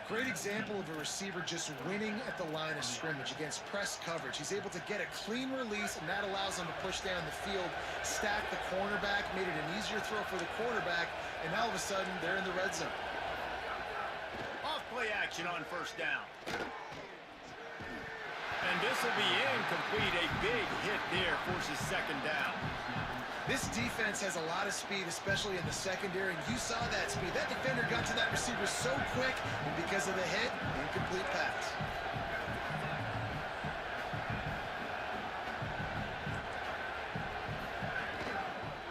Great example of a receiver just winning at the line of scrimmage against press coverage. He's able to get a clean release, and that allows him to push down the field, stack the cornerback, made it an easier throw for the quarterback, and now all of a sudden they're in the red zone. Off play action on 1st down. And this will be incomplete. A big hit there forces 2nd down. This defense has a lot of speed, especially in the secondary, and you saw that speed. That defender got to that receiver so quick, and because of the hit, incomplete pass.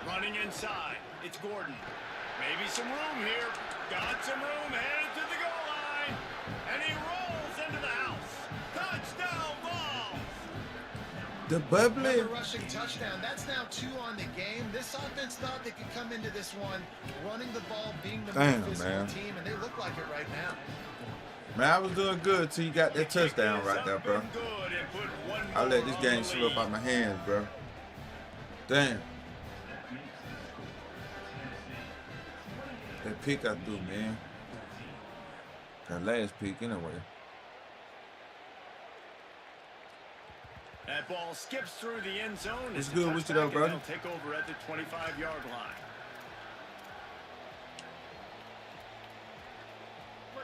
Running inside, it's Gordon. Maybe some room here. Got some room, headed to the goal line, and he rolls into the house. Touchdown ball! The bubbly. Another rushing touchdown. That's now 2 on the game. This offense thought they could come into this one running the ball, being the more physical team, and they look like it right now. Man, I was doing good till you got that touchdown right there, bro. I let this game slip out my hands, bro. Damn. That pick I threw, man. That last pick, anyway. That ball skips through the end zone. It's good with you though, brother. They'll take over at the 25-yard line.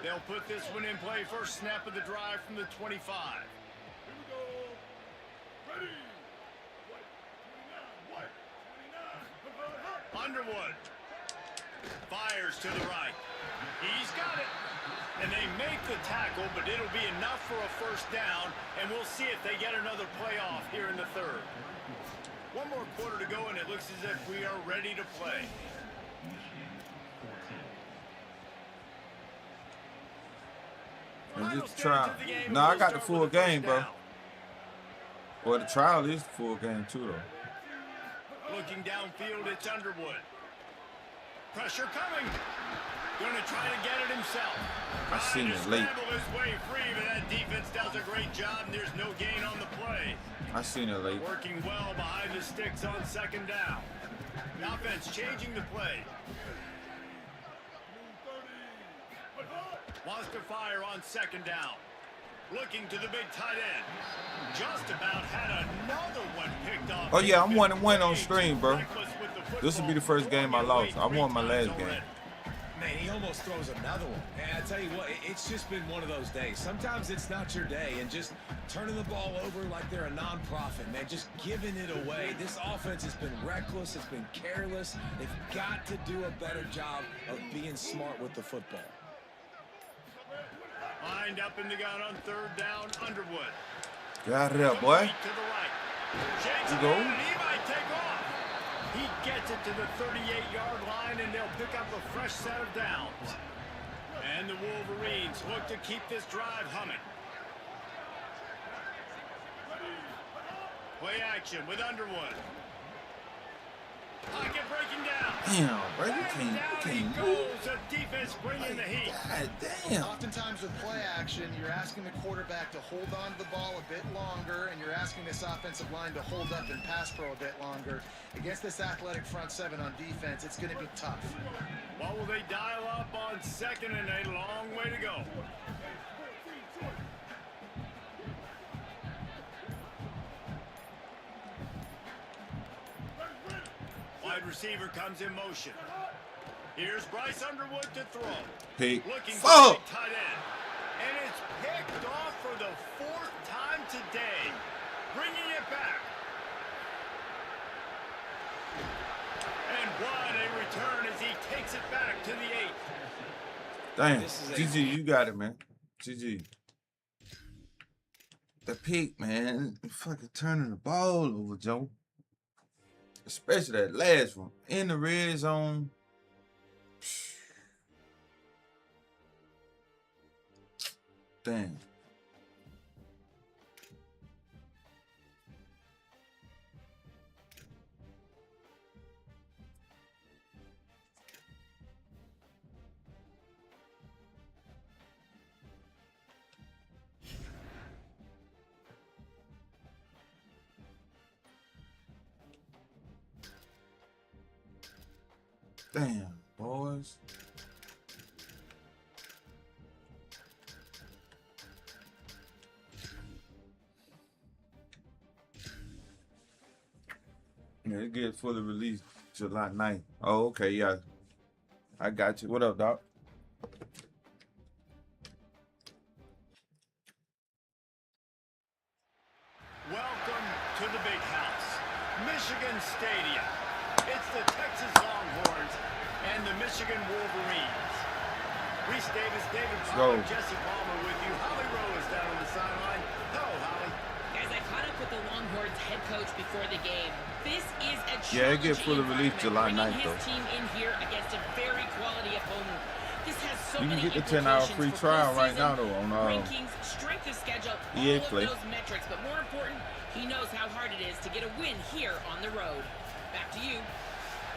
They'll put this one in play. First snap of the drive from the 25. Here we go. Ready. Underwood fires to the right. He's got it. And they make the tackle, but it'll be enough for a 1st down, and we'll see if they get another playoff here in the 3rd. One more quarter to go, and it looks as if we are ready to play. And just trial. No, I got the full game, bro. Well, the trial is the full game, too, though. Looking downfield, it's Underwood. Pressure coming. Going to try to get it himself. I seen it late. His way free, but that defense does a great job, and there's no gain on the play. I seen it late. Working well behind the sticks on 2nd down. The offense changing the play. Wants to fire on 2nd down. Looking to the big tight end. Just about had another one picked off. Oh, yeah, I'm 1-1 on stream, bro. This will be the first game I lost. I won my last game. Man, he almost throws another one. And I tell you what, it's just been one of those days. Sometimes it's not your day, and just turning the ball over like they're a nonprofit, man, just giving it away. This offense has been reckless. It's been careless. They've got to do a better job of being smart with the football. Lined up in the gun on 3rd down, Underwood. Got it up, boy. To the right. You go. He might take off. He gets it to the 38-yard line, and they'll pick up a fresh set of downs. And the Wolverines look to keep this drive humming. Play action with Underwood. Pocket breaking down. Damn, bro, you can't move. The defense bringing the heat. God damn. Oftentimes with play action, you're asking the quarterback to hold on to the ball a bit longer, and you're asking this offensive line to hold up and pass pro a bit longer. Against this athletic front seven on defense, it's going to be tough. What will they dial up on 2nd and a long way to go? Wide receiver comes in motion. Here's Bryce Underwood to throw. Pick. Looking for Fuck. a tight end. And it's picked off for the 4th time today. Bringing it back. And what a return as he takes it back to the 8. Damn. GG, you got it, man. GG. The pick, man. Fucking turning the ball over, Joe. Especially that last one. In the red zone. Damn. Damn, boys. Yeah, it gets fully released July 9th. Oh, okay, yeah. I got you. What up, Doc? Welcome to the big house, Michigan Stadium. It's the Texas Longhorns and the Michigan Wolverines. Reese Davis, David Palmer, Jesse Palmer with you. Holly Rowe is down on the sideline. Hello, Holly. Guys, I caught up with the Longhorns head coach before the game. This is a Yeah, it gets fully released July 9th, his though. team in here against a very quality opponent. This has so You can many get the 10-hour implications free for trial right postseason, now, though, on rankings, strength of schedule, EA all Play. of those metrics. But more important, he knows how hard it is to get a win here on the road. Back to you.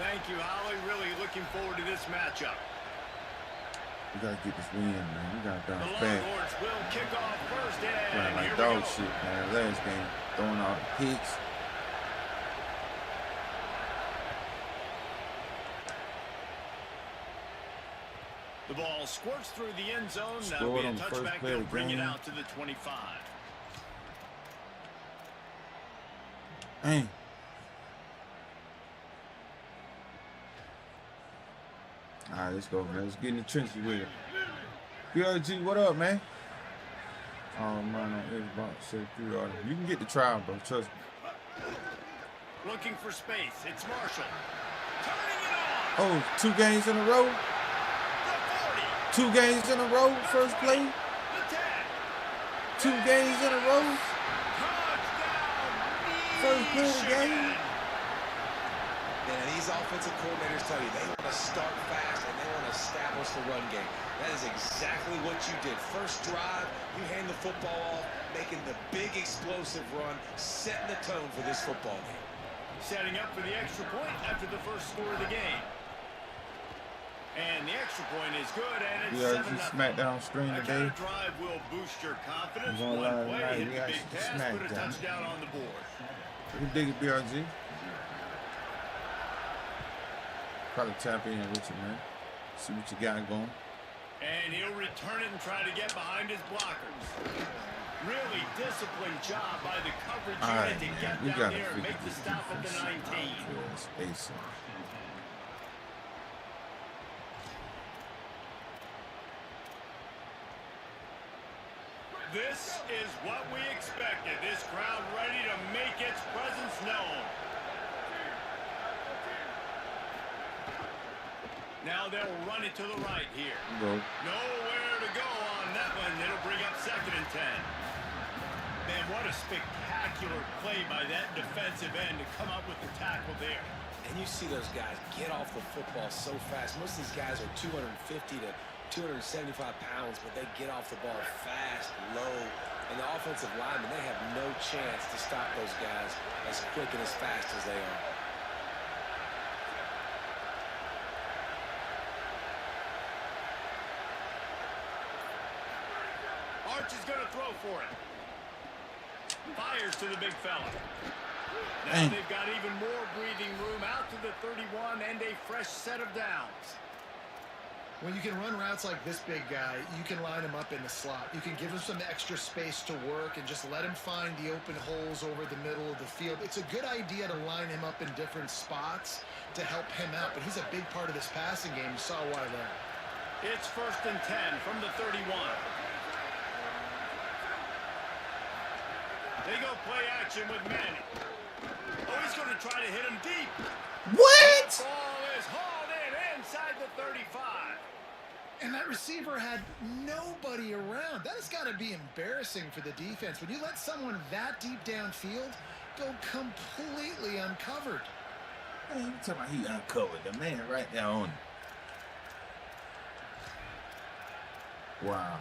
Thank you, Holly. Really looking forward to this matchup. We gotta get this win, man. We gotta The bounce back. Longhorns will kick off first, and Playing like here we dog go. shit, man. Last game, throwing all the picks. The ball squirts through the end zone. That'll Scored be a on the first touchback. play of They'll the bring it game. out to the 25. Dang. All right, let's go, man. Let's get in the trenches with it. PRG, what up, man? Oh, man, on Xbox, said pre-order. You can get the trial, bro. Trust me. Looking for space. It's Marshall. Turning it on. Oh, 2 games in a row? The 40. 2 games in a row, first play? The 2 10. games in a row? Touchdown. First play of the game? And these offensive coordinators tell you they want to start fast and they want to establish the run game. That is exactly what you did. First drive, you hand the football off, making the big explosive run, setting the tone for this football game. Setting up for the extra point after the first score of the game. And the extra point is good, and it's Yeah, 7-0. just SmackDown stream That today. kind of drive will boost your confidence. We're One gonna play, live hit tonight. the We big actually pass, put a SmackDown. touchdown on the board. We can dig it, BRG. Probably tap in with you, man. See what you got going. And he'll return it and try to get behind his blockers. Really disciplined job by the coverage All right, unit to man. get We down gotta there and figure make the this stop at the defense 19. out, ASAP. This is what we expected. This crowd ready to make its presence known. Now they'll run it to the right here. Go. Nowhere to go on that one. It'll bring up 2nd and 10. Man, what a spectacular play by that defensive end to come up with the tackle there. And you see those guys get off the football so fast. Most of these guys are 250 to 275 pounds, but they get off the ball fast, low. And the offensive linemen, they have no chance to stop those guys as quick and as fast as they are. Arch is going to throw for it. Fires to the big fella. Now they've got even more breathing room out to the 31 and a fresh set of downs. When you can run routes like this big guy, you can line him up in the slot. You can give him some extra space to work and just let him find the open holes over the middle of the field. It's a good idea to line him up in different spots to help him out, but he's a big part of this passing game. You saw why there. It's 1st and 10 from the 31. They go play action with Manning. Oh, he's going to try to hit him deep. What? That ball is hauled in inside the 35. And that receiver had nobody around. That has got to be embarrassing for the defense. When you let someone that deep downfield go completely uncovered. Hey, you talking about he uncovered the man right there on him. Wow.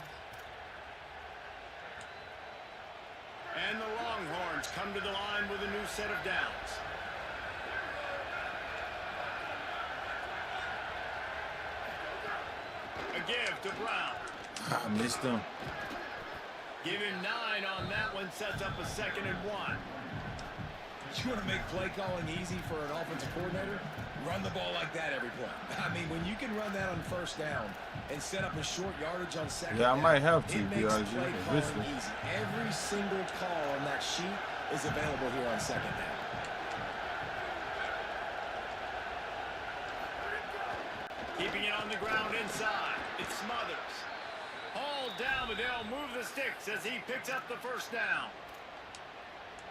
And the Longhorns come to the line with a new set of downs. A give to Brown. I missed him. Give him 9 on that one, sets up a 2nd and 1. You want to make play calling easy for an offensive coordinator? Run the ball like that every play. I mean, when you can run that on 1st down and set up a short yardage on 2nd Yeah, I down, might have to, it makes because play you're calling listening. easy. Every single call on that sheet is available here on 2nd down. Keeping it on the ground inside. It's Smothers. Hauled down, but they'll move the sticks as he picks up the 1st down.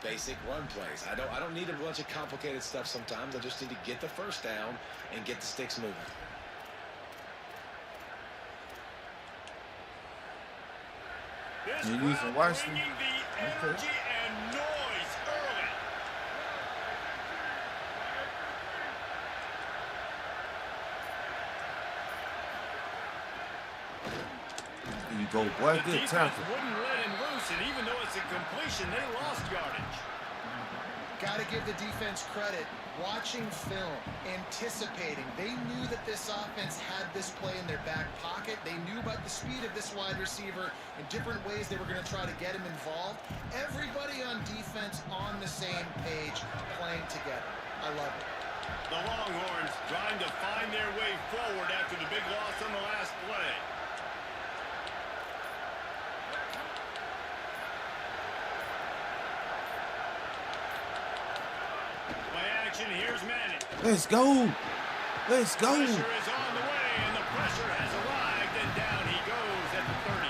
Basic run plays. I don't need a bunch of complicated stuff sometimes. I just need to get the 1st down and get the sticks moving. This You need some crowd Washington. bringing the energy and noise early. You go, boy, The good defense tackle. wouldn't let him loose, and even though it's a completion, they lost yardage. Got to give the defense credit. Watching film, anticipating. They knew that this offense had this play in their back pocket. They knew about the speed of this wide receiver and different ways they were going to try to get him involved. Everybody on defense on the same page, playing together. I love it. The Longhorns trying to find their way forward after the big loss on the last play. Play action, here's Manning. Let's go. Let's go. Pressure is on the way, and the pressure has arrived, and down he goes at the 30.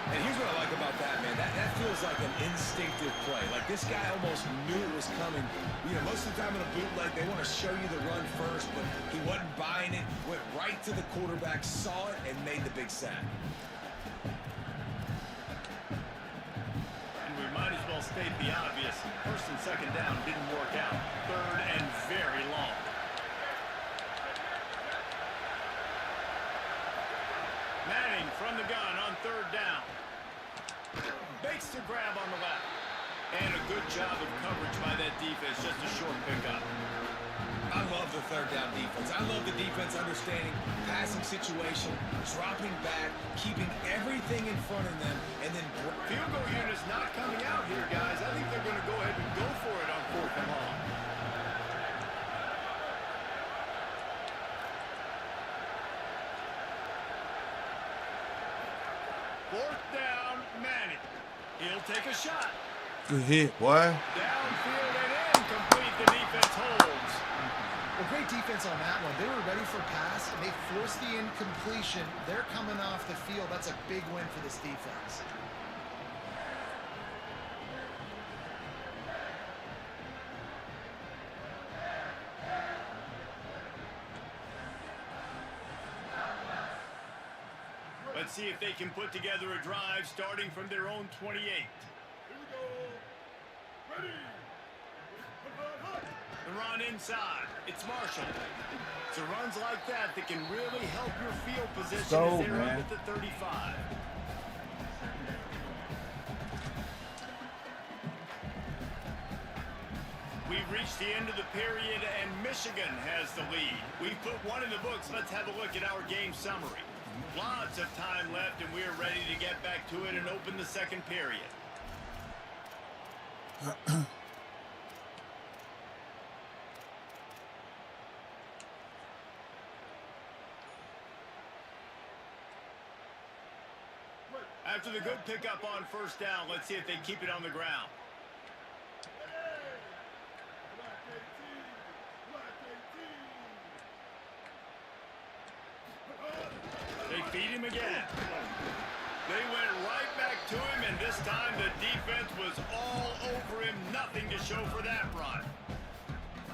And here's what I like about that, man. That feels like an instinctive play. Like this guy almost knew it was coming. You know, most of the time in a bootleg, they want to show you the run first, but he wasn't buying it. Went right to the quarterback, saw it, and made the big sack. And we might as well state the obvious. 1st and 2nd down didn't work out. 3rd and very long. Manning from the gun on 3rd down. Bakes the grab on the left. And a good job of coverage by that defense. Just a short pickup. I love the 3rd down defense. I love the defense understanding passing situation, dropping back, keeping everything in front of them, and then Field goal unit's not coming out here, guys. I think they're going to go ahead and go for it on 4th and long. Fourth down, Manning. He'll take a shot. Good hit, boy. Downfield and incomplete. The defense holds. Well, great defense on that one. They were ready for pass, and they forced the incompletion. They're coming off the field. That's a big win for this defense. Let's see if they can put together a drive starting from their own 28. The run inside. It's Marshall. It's a runs like that that can really help your field position Go, as they're man. up at the 35. We've reached the end of the period, and Michigan has the lead. We've put one in the books. Let's have a look at our game summary. Lots of time left, and we're ready to get back to it and open the second period. After the good pickup on first down, let's see if they keep it on the ground. They feed him again. They went right back to him, and this time the defense was all over him. Nothing to show for that run.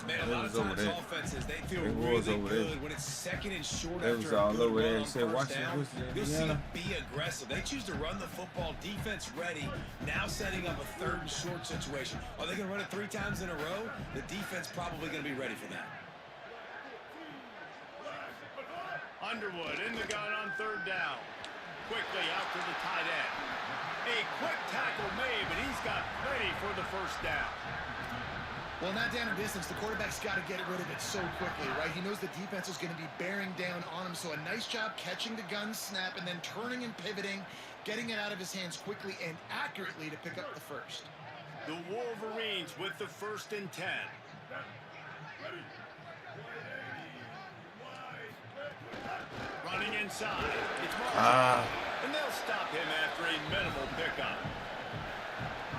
Man, a lot of times offenses, they feel really good when it's second and short It after was a all good over run there. on It said, first down. Washington, You'll see Indiana. them be aggressive. They choose to run the football, defense ready, now setting up a third and short situation. Are they going to run it 3 times in a row? The defense probably going to be ready for that. Underwood in the gun on third down. Quickly out to the tight end. A quick tackle made, but he's got plenty for the first down. Well, not down in distance, the quarterback's got to get rid of it so quickly, right? He knows the defense is going to be bearing down on him, so a nice job catching the gun snap and then turning and pivoting, getting it out of his hands quickly and accurately to pick up the first. The Wolverines with the 1st and 10. Running inside. It's Marshall. And they'll stop him after a minimal pickup.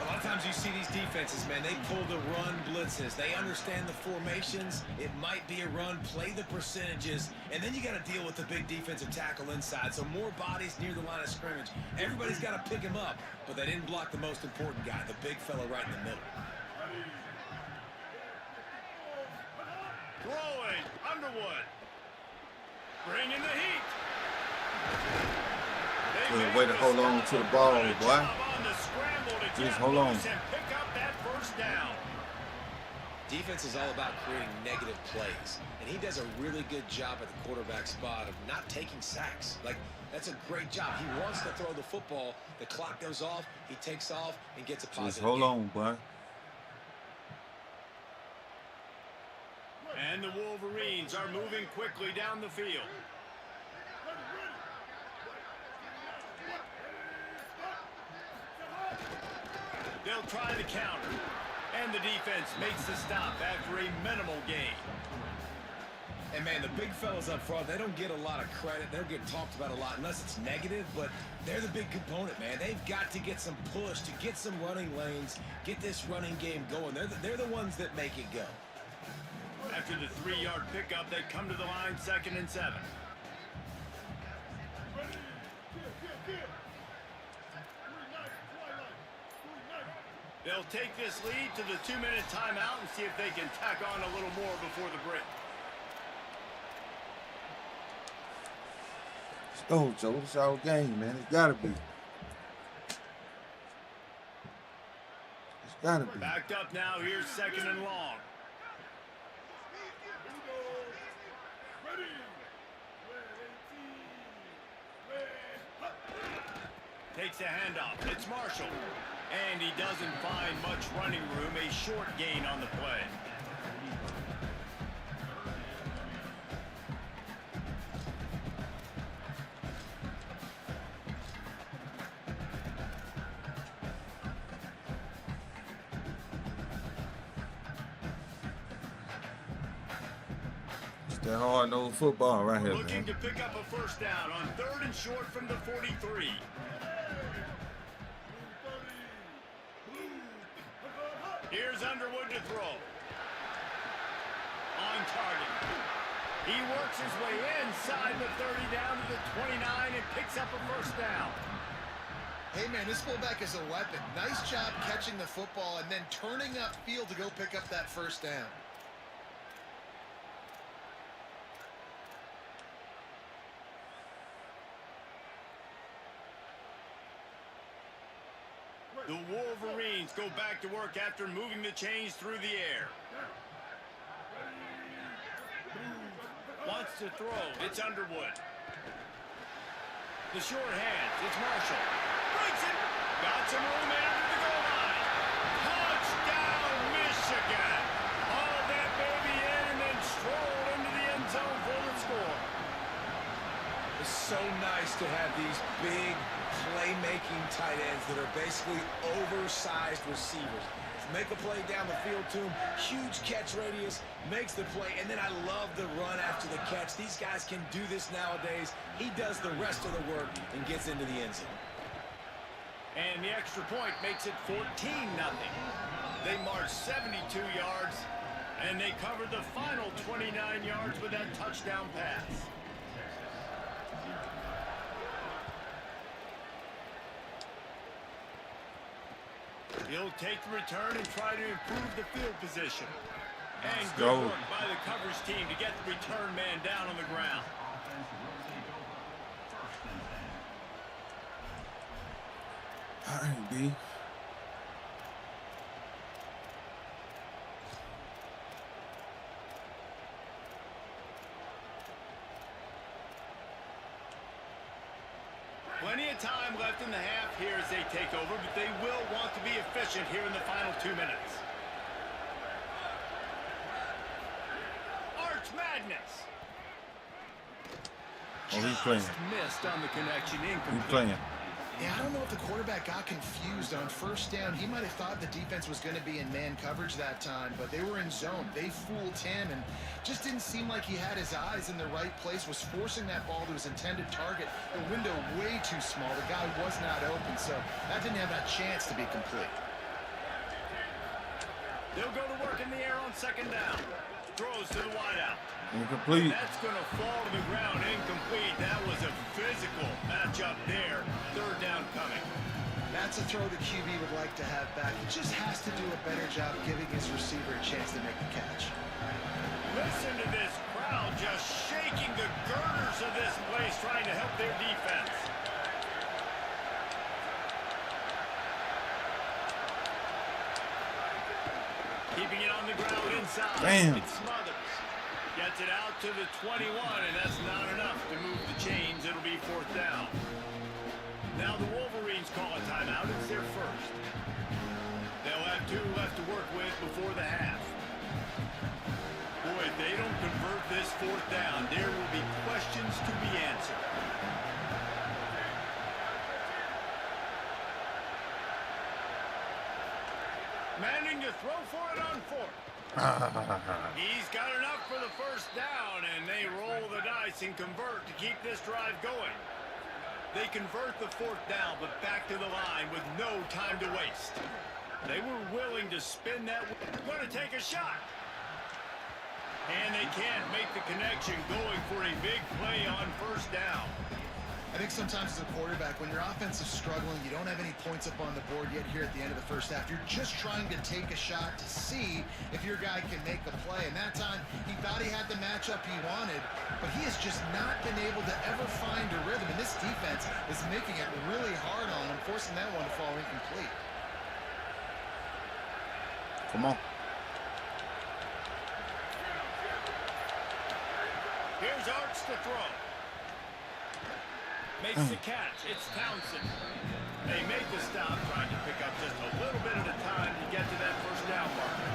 A lot of times you see these defenses, man, they pull the run blitzes. They understand the formations. It might be a run, play the percentages, and then you got to deal with the big defensive tackle inside. So more bodies near the line of scrimmage. Everybody's got to pick him up, but they didn't block the most important guy, the big fella right in the middle. Throwing. Underwood. Bringing the heat. Good way to hold on to the ball, boy. Just hold on. And pick up that first down. Defense is all about creating negative plays, and he does a really good job at the quarterback spot of not taking sacks. Like, that's a great job. He wants to throw the football. The clock goes off. He takes off and gets a positive. Just hold on, boy. And the Wolverines are moving quickly down the field. They'll try the counter. And the defense makes the stop after a minimal gain. And, man, the big fellas up front, they don't get a lot of credit. They don't get talked about a lot unless it's negative, but they're the big component, man. They've got to get some push, to get some running lanes, get this running game going. They're the ones that make it go. After the 3-yard pickup, they come to the line 2nd and 7. They'll take this lead to the 2-minute timeout and see if they can tack on a little more before the break. Let's go, Joe. It's our game, man. It's gotta be. It's gotta be. Backed up now. Here's 2nd and long. Takes a handoff. It's Marshall. And he doesn't find much running room. A short gain on the play. It's that hard-nosed football right here, Looking man. to pick up a first down on 3rd and short from the 43. Here's Underwood to throw. On target. He works his way inside the 30 down to the 29 and picks up a first down. Hey, man, this fullback is a weapon. Nice job catching the football and then turning upfield to go pick up that first down. The Wolverines go back to work after moving the chains through the air. Wants to throw. It's Underwood. The short hands. It's Marshall. Breaks it. Got some room in under the goal line. Touchdown, Michigan. Hauled that baby in and then strolled into the end zone for the score. The so nice to have these big playmaking tight ends that are basically oversized receivers. Make a play down the field to him, huge catch radius, makes the play, and then I love the run after the catch. These guys can do this nowadays. He does the rest of the work and gets into the end zone. And the extra point makes it 14-0. They marched 72 yards, and they covered the final 29 yards with that touchdown pass. He'll take the return and try to improve the field position. And good work by the coverage team to get the return man down on the ground. All right, B. Plenty of time left in the half here as they take over, but they will want to be efficient here in the final 2 minutes. Arch Madness. Oh, he's playing. Just missed on the connection. Incomplete. He's playing. Yeah, I don't know if the quarterback got confused on first down. He might have thought the defense was going to be in man coverage that time, but they were in zone. They fooled him and just didn't seem like he had his eyes in the right place, was forcing that ball to his intended target. The window way too small. The guy was not open, so that didn't have that chance to be complete. They'll go to work in the air on second down. Throws to the wideout. Incomplete. That's going to fall to the ground. Incomplete. That was a physical matchup there. Third down coming. That's a throw the QB would like to have back. He just has to do a better job giving his receiver a chance to make the catch. Listen to this crowd just shaking the girders of this place, trying to help their defense. Keeping it on the ground inside. Damn. It smothers. Gets it out to the 21, and that's not enough to move the chains. It'll be fourth down. Now the Wolverines call a timeout. It's their first. They'll have 2 left to work with before the half. Boy, if they don't convert this fourth down, there will be questions to be answered. Manning to throw for it on fourth. He's got enough for the first down, and they roll the dice and convert to keep this drive going. They convert the fourth down, but back to the line with no time to waste. They were willing to spin that. Going to take a shot. And they can't make the connection, going for a big play on first down. I think sometimes as a quarterback, when your offense is struggling, you don't have any points up on the board yet here at the end of the first half. You're just trying to take a shot to see if your guy can make a play. And that time, he thought he had the matchup he wanted, but he has just not been able to ever find a rhythm. And this defense is making it really hard on him, forcing that one to fall incomplete. Come on. Here's Arch to throw. Makes the catch. It's Townsend. They make the stop, trying to pick up just a little bit at a time to get to that first down marker.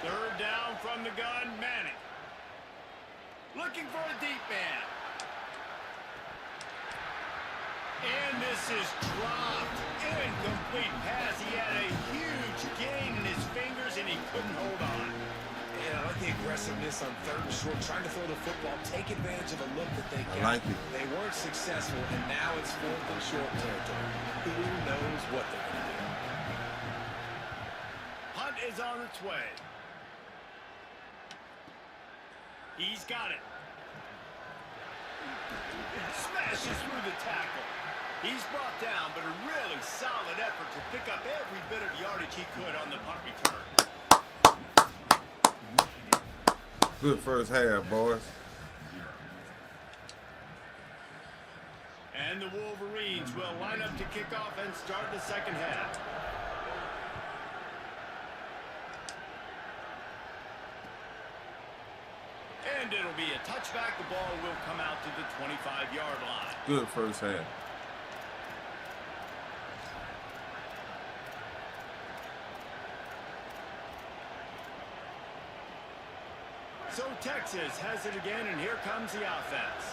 Third down from the gun, Manning. Looking for a deep man. And this is dropped. Incomplete pass. He had a huge gain in his fingers, and he couldn't hold on. Yeah, I like the aggressiveness on third and short, trying to throw the football, take advantage of a look that they got. I like it. They weren't successful, and now it's fourth and short territory. Who knows what they're going to do? Punt is on its way. He's got it. Smashes through the tackle. He's brought down, but a really solid effort to pick up every bit of yardage he could on the punt return. Good first half, boys. And the Wolverines will line up to kick off and start the second half. And it'll be a touchback. The ball will come out to the 25-yard line. Good first half. So Texas has it again, and here comes the offense.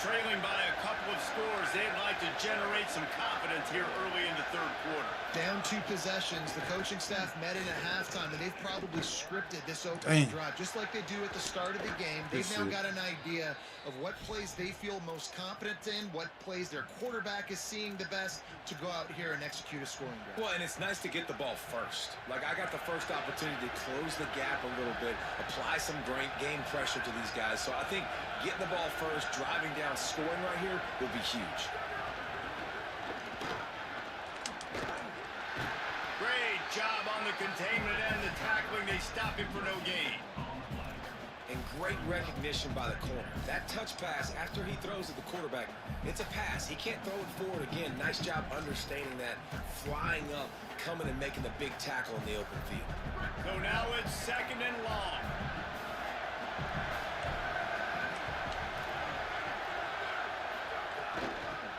Trailing by a couple of scores, they'd like to generate some confidence here early in the third quarter. Down 2 possessions. The coaching staff met in at halftime, and they've probably scripted this opening drive, just like they do at the start of the game. They've now got an idea of what plays they feel most confident in, what plays their quarterback is seeing the best to go out here and execute a scoring drive. Well, and it's nice to get the ball first. Like, I got the first opportunity to close the gap a little bit, apply some great game pressure to these guys. So I think getting the ball first, driving down, scoring right here will be huge. Great job on the containment and the tackling. They stop him for no gain. And great recognition by the corner. That touch pass after he throws at the quarterback, it's a pass. He can't throw it forward again. Nice job understanding that, flying up, coming and making the big tackle in the open field. So now it's 2nd and long.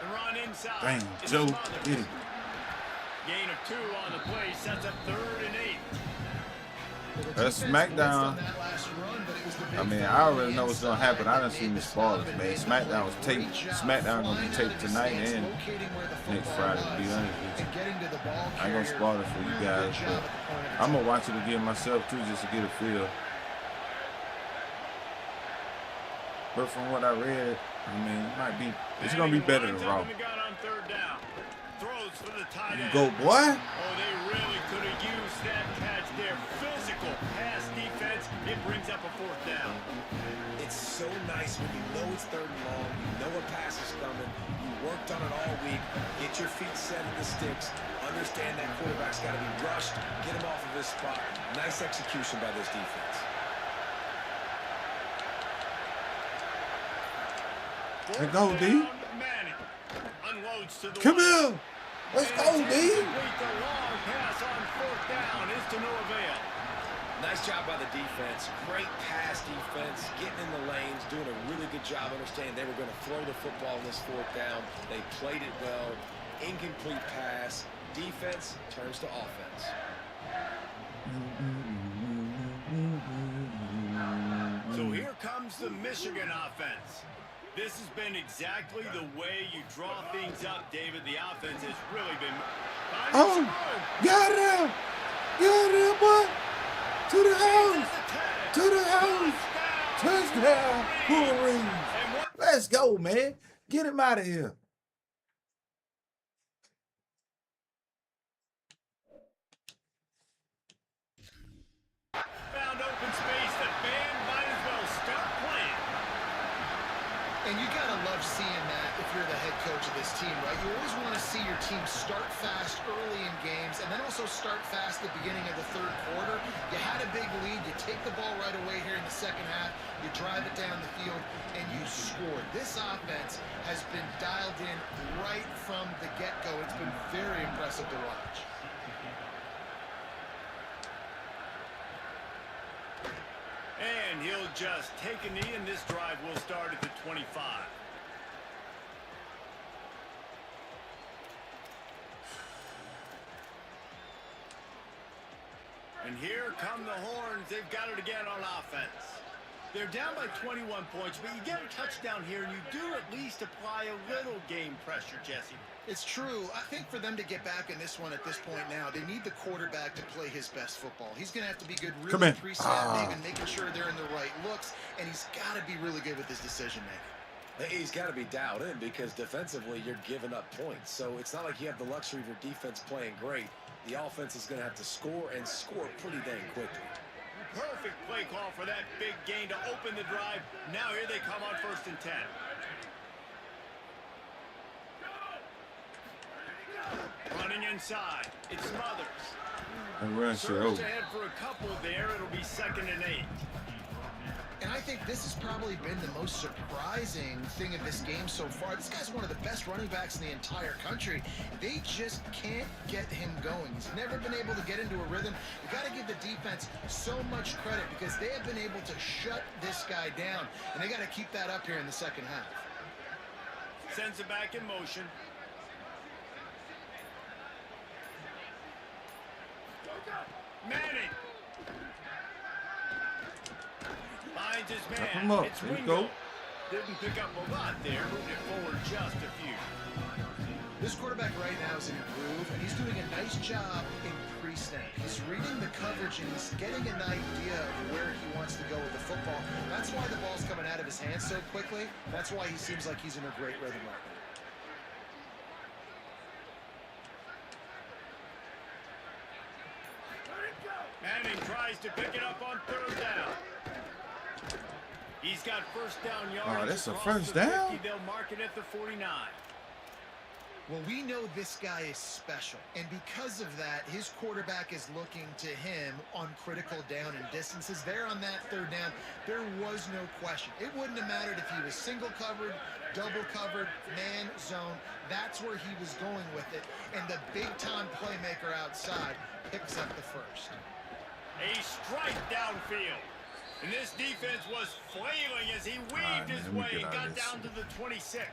The run inside. Dang, Joe, get it. Gain of 2 on the play sets up 3rd and 8. That's SmackDown. I mean, I already know what's gonna happen. I done seen the spoilers, man. SmackDown was taped. SmackDown gonna be taped tonight and next Friday, to be honest with you. I ain't gonna spoil it for you guys, but I'm gonna watch it again myself too, just to get a feel. But from what I read, I mean, it might be, it's gonna be better than Raw. Throws for the tight You end. go, boy. Oh, they really could have used that catch there. Physical pass defense. It brings up a 4th down. It's so nice when you know it's 3rd and long, you know a pass is coming, you worked on it all week, get your feet set in the sticks, understand that quarterback's got to be rushed, get him off of his spot. Nice execution by this defense. Let's go, D. Come here. Let's go, D. The long pass on 4th down is to no avail. Nice job by the defense. Great pass defense, getting in the lanes, doing a really good job understanding they were going to throw the football in this 4th down. They played it well. Incomplete pass. Defense turns to offense. So here comes the Michigan offense. This has been exactly the way you draw things up, David. The offense has really been... Oh, got it. Got it, boy. To the house. To the house. Touchdown. Wolverines. Let's go, man. Get him out of here. Found open space. The band might as well start playing. And you got to love seeing that if you're the head coach of this team, right? You always want to see your team start fast early in games and then also start fast at the beginning of the 3rd quarter. You had a big lead. You take the ball right away here in the 2nd half. You drive it down the field, and you scored. This offense has been dialed in right from the get-go. It's been very impressive to watch. And he'll just take a knee, and this drive will start at the 25. And here come the horns. They've got it again on offense. They're down by 21 points, but you get a touchdown here, and you do at least apply a little game pressure, Jesse. It's true. I think for them to get back in this one at this point now, they need the quarterback to play his best football. He's going to have to be good really pre-snapping and making sure they're in the right looks, and he's got to be really good with his decision-making. He's got to be dialed in because defensively you're giving up points. So it's not like you have the luxury of your defense playing great. The offense is going to have to score and score pretty dang quickly. Perfect play call for that big gain to open the drive. Now here they come on 1st and 10. Running inside. It's Smothers. And run shit Surge over. ahead for a couple there. It'll be 2nd and 8. And I think this has probably been the most surprising thing of this game so far. This guy's one of the best running backs in the entire country. They just can't get him going. He's never been able to get into a rhythm. You got to give the defense so much credit because they have been able to shut this guy down. And they got to keep that up here in the 2nd half. Sends it back in motion. Manning. Finds his Tap man. him up. It's There you Ringo. go. Didn't pick up a lot there. Moved it forward just a few. This quarterback right now is in a groove, and he's doing a nice job in pre-snap. He's reading the coverage, and he's getting an idea of where he wants to go with the football. That's why the ball's coming out of his hands so quickly. That's why he seems like he's in a great rhythm right now. Manning tries to pick it up on third down. He's got first down yards. Oh, that's a across first the 50. down? They'll mark it at the 49. Well, we know this guy is special, and because of that, his quarterback is looking to him on critical down and distances. There on that third down, there was no question. It wouldn't have mattered if he was single covered, double covered, man zone. That's where he was going with it, and the big-time playmaker outside picks up the first. A strike downfield. And this defense was flailing as he weaved his let me way get and out got of this. down to the 26.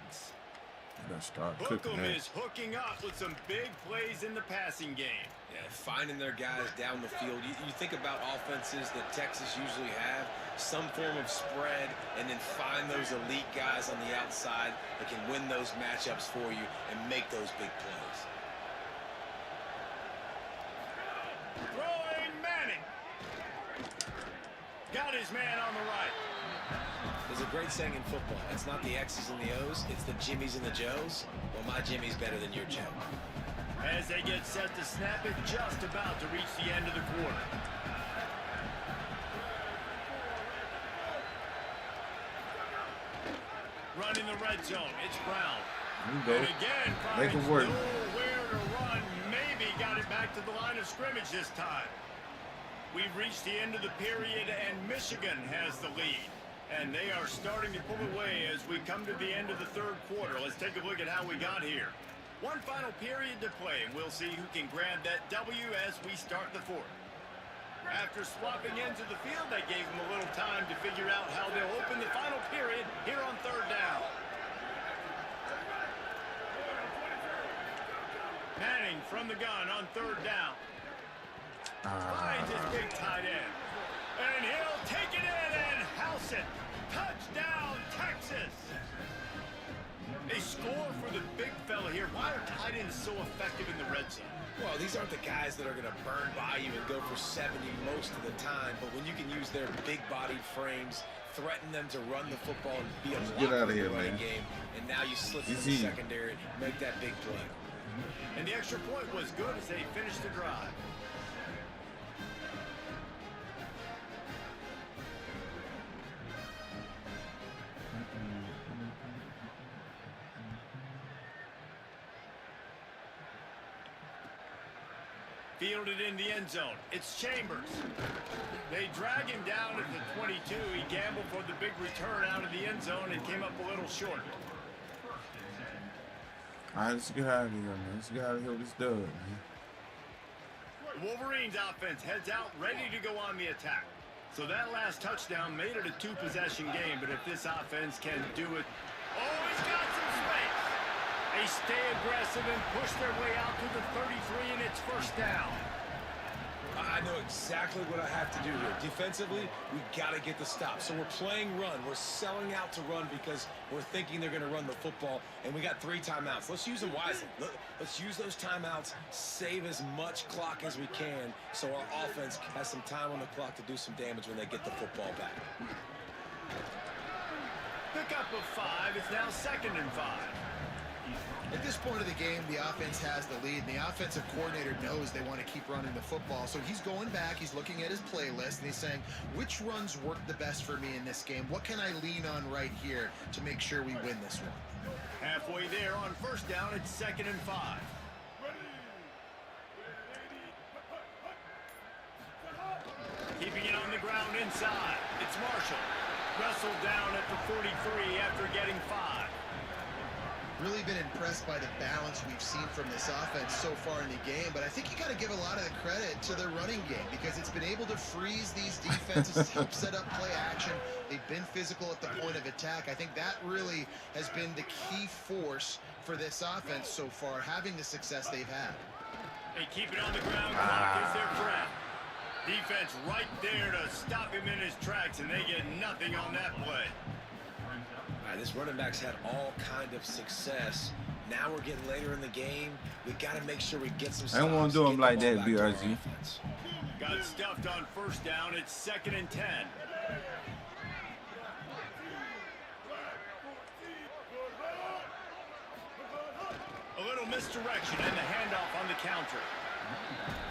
You gotta start cooking Hookem that. is hooking up with some big plays in the passing game. Yeah, finding their guys down the field. You think about offenses that Texas usually have, some form of spread, and then find those elite guys on the outside that can win those matchups for you and make those big plays. Throwing Manning. Got his man on the right. There's a great saying in football. It's not the X's and the O's, it's the Jimmies and the Joes. Well, my Jimmy's better than your Joe. As they get set to snap it, just about to reach the end of the quarter. Run in the red zone. It's Brown. There you go. And again, Make finds it work. nowhere to run. Maybe got it back to the line of scrimmage this time. We've reached the end of the period, and Michigan has the lead. And they are starting to pull away as we come to the end of the third quarter. Let's take a look at how we got here. One final period to play, and we'll see who can grab that W as we start the fourth. After swapping ends of the field, that gave them a little time to figure out how they'll open the final period here on third down. Manning from the gun on third down. Finds his big tight end. And he'll take it in and house it. Touchdown, Texas. A score for the big fella here. Why are tight ends so effective in the red zone? Well, these aren't the guys that are going to burn by you and go for 70 most of the time, but when you can use their big-bodied frames, threaten them to run the football and be a Get out of blocker in here, the running man. game, and now you slip into Easy. the secondary, make that big play. And the extra point was good as they finished the drive. Fielded in the end zone. It's Chambers. They drag him down at the 22. He gambled for the big return out of the end zone and came up a little short. All right, let's get out of here, man. Let's get out of here with this dub, man. Wolverines offense heads out, ready to go on the attack. So that last touchdown made it a two-possession game, but if this offense can do it... Oh, he's got some space. They stay aggressive and push their way out to the 33, and it's first down. I know exactly what I have to do here. Defensively, we got to get the stop. So we're playing run. We're selling out to run because we're thinking they're going to run the football, and we got 3 timeouts. Let's use them wisely. Let's use those timeouts, save as much clock as we can so our offense has some time on the clock to do some damage when they get the football back. Pickup of 5. It's now 2nd and 5. At this point of the game, the offense has the lead, and the offensive coordinator knows they want to keep running the football. So he's going back, he's looking at his playlist, and he's saying, which runs work the best for me in this game? What can I lean on right here to make sure we win this one? Halfway there on first down, it's 2nd and 5. Keeping it on the ground inside. It's Marshall. Wrestled down at the 43 after getting 5. Really been impressed by the balance we've seen from this offense so far in the game, but I think you got to give a lot of the credit to their running game because it's been able to freeze these defenses, help set up play action. They've been physical at the point of attack. I think that really has been the key force for this offense so far, having the success they've had. They keep it on the ground. Clock is their friend. Defense defense right there to stop him in his tracks, and they get nothing on that play. All right, this running back's had all kind of success. Now we're getting later in the game. We got to make sure we get some stops. I don't want to do him like that, BRZ. Got stuffed on first down. It's 2nd and 10. A little misdirection and the handoff on the counter.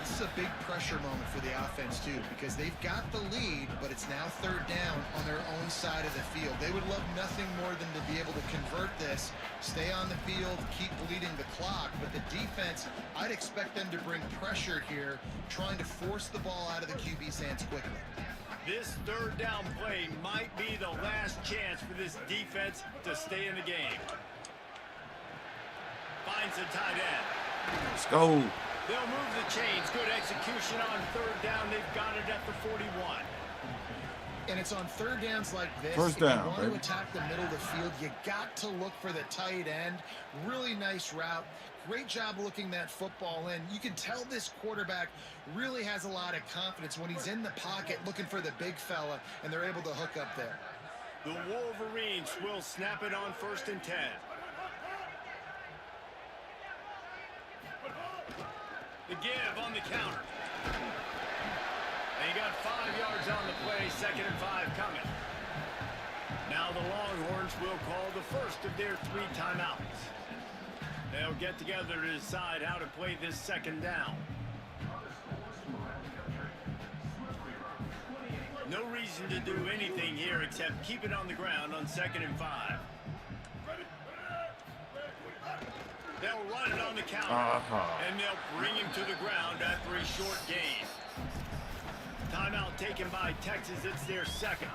This is a big pressure moment for the offense, too, because they've got the lead, but it's now 3rd down on their own side of the field. They would love nothing more than to be able to convert this, stay on the field, keep bleeding the clock. But the defense, I'd expect them to bring pressure here, trying to force the ball out of the QB's hands quickly. This 3rd down play might be the last chance for this defense to stay in the game. Finds a tight end. Let's go. They'll move the chains. Good execution on 3rd down. They've got it at the 41. And it's on 3rd downs like this. First down, if you want baby. to attack the middle of the field, you got to look for the tight end. Really nice route. Great job looking that football in. You can tell this quarterback really has a lot of confidence when he's in the pocket looking for the big fella, and they're able to hook up there. The Wolverines will snap it on 1st and 10. The give on the counter. They got 5 yards on the play, 2nd and 5 coming. Now the Longhorns will call the first of their 3 timeouts. They'll get together to decide how to play this 2nd down. No reason to do anything here except keep it on the ground on 2nd and 5. They'll run it on the counter, and they'll bring him to the ground after a short gain. Timeout taken by Texas. It's their 2nd.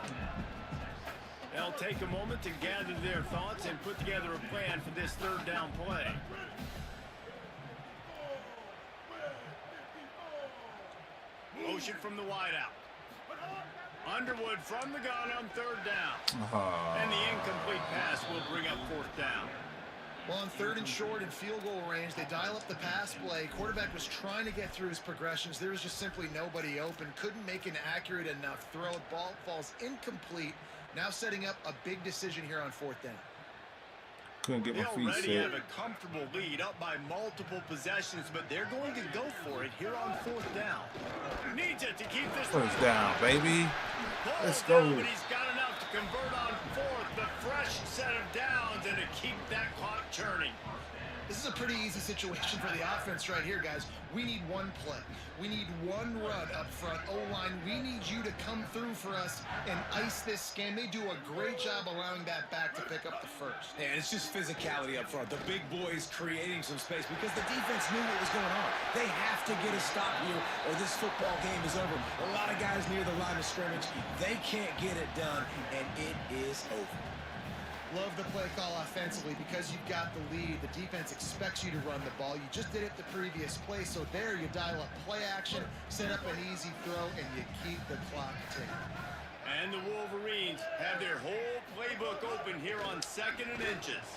They'll take a moment to gather their thoughts and put together a plan for this 3rd down play. Motion from the wideout. Underwood from the gun on 3rd down. And the incomplete pass will bring up 4th down. Well, on 3rd and short and field goal range, they dial up the pass play. Quarterback was trying to get through his progressions. There was just simply nobody open. Couldn't make an accurate enough throw. Ball falls incomplete. Now setting up a big decision here on 4th down. Couldn't get my They feet already set. have a comfortable lead, up by multiple possessions, but they're going to go for it here on 4th down. Needs it to keep this 1st down, baby. Ball Let's down, go. but he's got enough to convert on 4th. The fresh set of downs and to keep that clock churning. This is a pretty easy situation for the offense right here, guys. We need one play. We need one run up front. O-line, we need you to come through for us and ice this game. They do a great job allowing that back to pick up the first. And it's just physicality up front. The big boys creating some space because the defense knew what was going on. They have to get a stop here or this football game is over. A lot of guys near the line of scrimmage, they can't get it done, and it is over. Love the play call offensively because you've got the lead. The defense expects you to run the ball. You just did it the previous play, so there you dial up play action, set up an easy throw, and you keep the clock ticking. And the Wolverines have their whole playbook open here on 2nd and inches.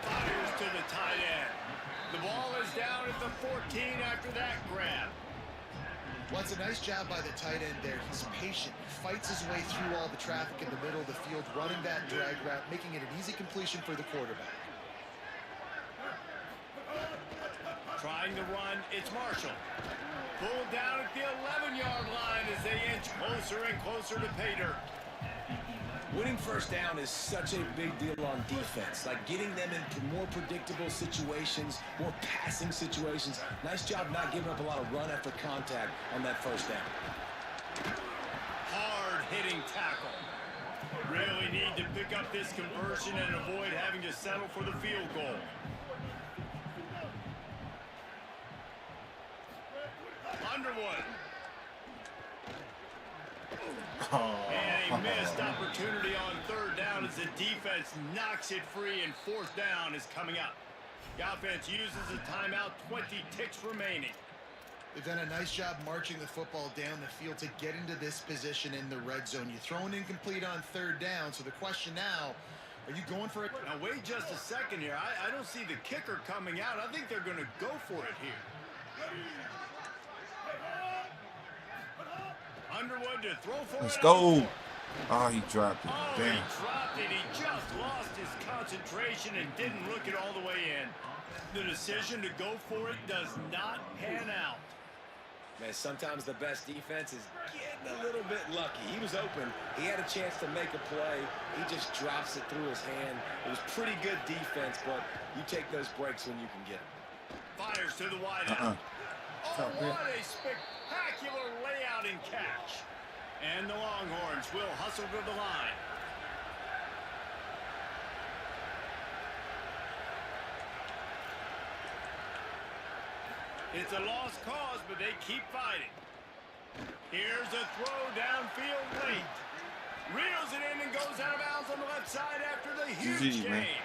Fires to the tight end. The ball is down at the 14 after that grab. Well, it's a nice job by the tight end there. He's patient. He fights his way through all the traffic in the middle of the field, running that drag route, making it an easy completion for the quarterback. Trying to run, it's Marshall. Pulled down at the 11-yard line as they inch closer and closer to pay dirt. Winning first down is such a big deal on defense, like getting them into more predictable situations, more passing situations. Nice job not giving up a lot of run after contact on that first down. Hard-hitting tackle. Really need to pick up this conversion and avoid having to settle for the field goal. Underwood. And a missed opportunity on 3rd down as the defense knocks it free, and 4th down is coming up. The offense uses a timeout, 20 ticks remaining. They've done a nice job marching the football down the field to get into this position in the red zone. You throw an incomplete on 3rd down, so the question now, are you going for it? Now wait just a second here. I don't see the kicker coming out. I think they're going to go for it here. Underwood to throw for Let's it. go. Oh, he dropped it. Oh, Damn. he dropped it. He just lost his concentration and didn't look it all the way in. The decision to go for it does not pan out. Man, sometimes the best defense is getting a little bit lucky. He was open. He had a chance to make a play. He just drops it through his hand. It was pretty good defense, but you take those breaks when you can get them. Fires to the wideout. Oh, what a spectacular layout and catch. And the Longhorns will hustle to the line. It's a lost cause, but they keep fighting. Here's a throw downfield late. Reels it in and goes out of bounds on the left side after the huge gain.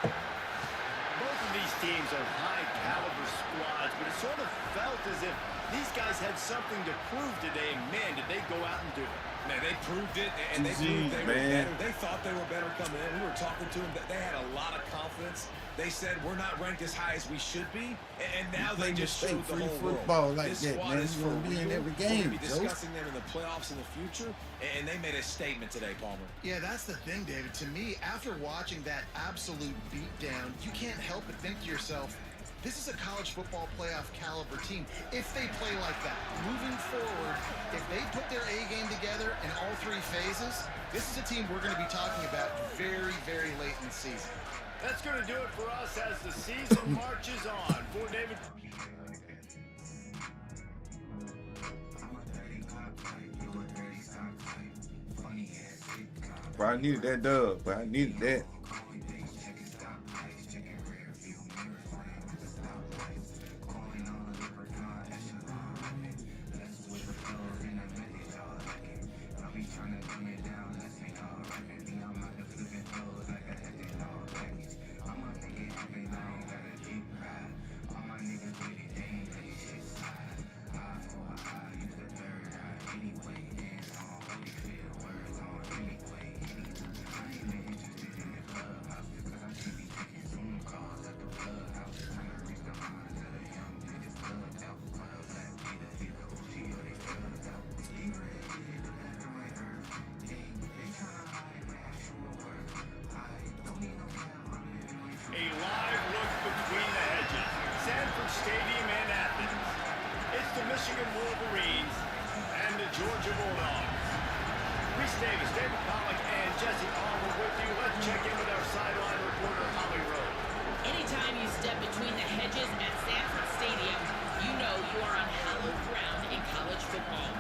Both of these teams are high-caliber squads, but it sort of felt as if these guys had something to prove today, and man, did they go out and do it. Man, they proved it, and they proved they were better. They thought they were better coming in. We were talking to them. They had a lot of confidence. They said, we're not ranked as high as we should be, and now they just showed the whole football world. like This that, squad man. is You for want to be in real. every We're going game, to be discussing them in the playoffs in the future, and they made a statement today, Palmer. Yeah, that's the thing, David. To me, after watching that absolute beatdown, you can't help but think to yourself, this is a college football playoff caliber team. If they play like that, moving forward, if they put their A game together in all three phases, this is a team we're going to be talking about very, very late in the season. That's going to do it for us as the season marches on. For David. But I needed that dub. But I needed that. Michigan Wolverines and the Georgia Bulldogs. Reese Davis, David Pollock, and Jesse Palmer with you. Let's check in with our sideline reporter, Holly Rowe. Anytime you step between the hedges at Sanford Stadium, you know you are on hallowed ground in college football.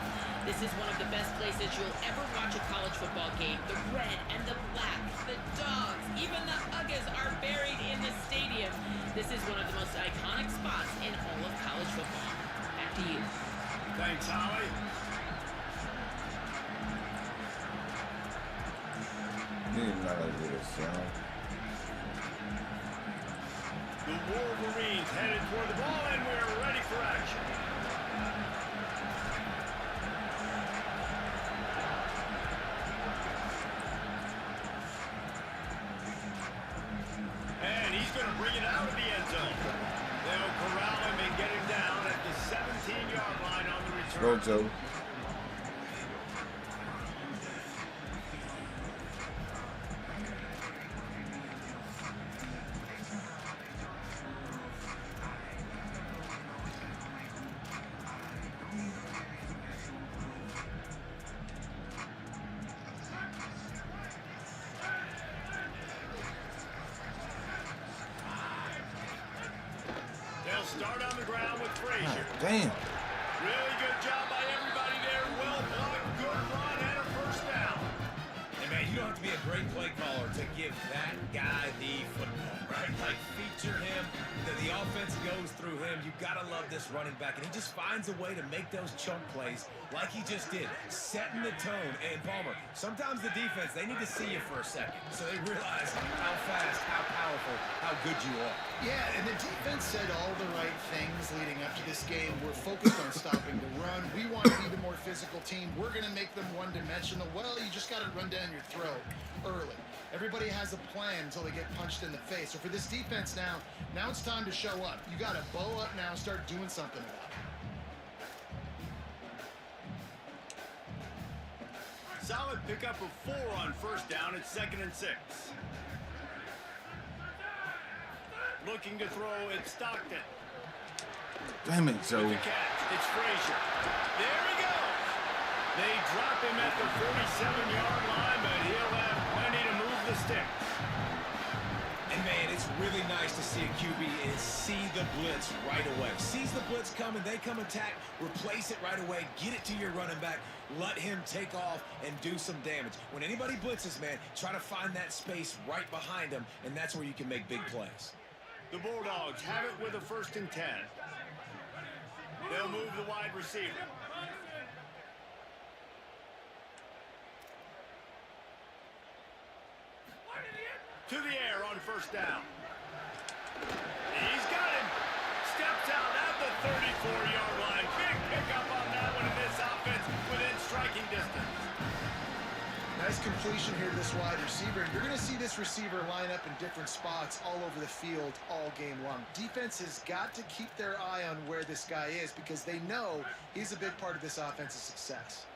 This is one of the best places you'll ever watch a college football game. The red and the black, the dogs, even the Uggas are buried in the stadium. This is one of the most iconic spots in all of college football. Back to you. Thanks, Holly. The Wolverines headed toward the ball, and we're ready for action. And he's going to bring it out of the end zone. They'll corral him and get him down at the 17-yard line on the return. Go, Joe. They'll start on the ground with Frazier. Damn. Really good job by everybody there. Well blocked, good run, and a first down. And man, you don't have to be a great play caller to give that guy the football, right? Like, feature him. The offense goes through him. You gotta love this running back, and he just finds a way to make those chunk plays like he just did, setting the tone. And Palmer, sometimes the defense, they need to see you for a second so they realize how fast, how powerful, how good you are. Yeah, and the defense said all the right things leading up to this game. We're focused on stopping the run. We want to be the more physical team. We're going to make them one-dimensional. Well, you just got to run down your throat early. Everybody has a plan until they get punched in the face. So for this defense now it's time to show up. You got to bow up now, start doing something about it. solid pickup of 4 on first down. It's 2nd and 6. Looking to throw, it's Stockton. Damn it, Joe. With the catch, it's Frazier. There he goes. They drop him at the 47-yard line, but he'll have plenty to move the sticks. And man, it's really nice to see a QB and see the blitz right away. Sees the blitz coming, they come attack, replace it right away, get it to your running back, let him take off and do some damage. When anybody blitzes, man, try to find that space right behind them, and that's where you can make big plays. The Bulldogs have it with a 1st and 10. They'll move the wide receiver. To the air on first down. He's got him. Steps out at the 34-yard line. Big pickup on that one in this offense within striking distance. Nice completion here to this wide receiver. You're going to see this receiver line up in different spots all over the field all game long. Defense has got to keep their eye on where this guy is because they know he's a big part of this offense's success.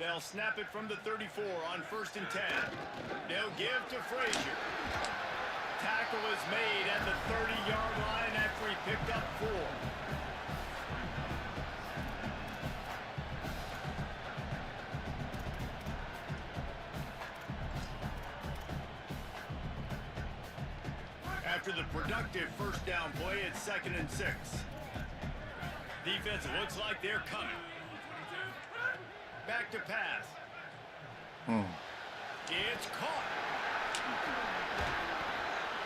They'll snap it from the 34 on 1st and 10. They'll give to Frazier. Tackle is made at the 30-yard line after he picked up 4. After the productive first down play, it's 2nd and 6. Defense looks like they're coming. Back to pass. It's caught.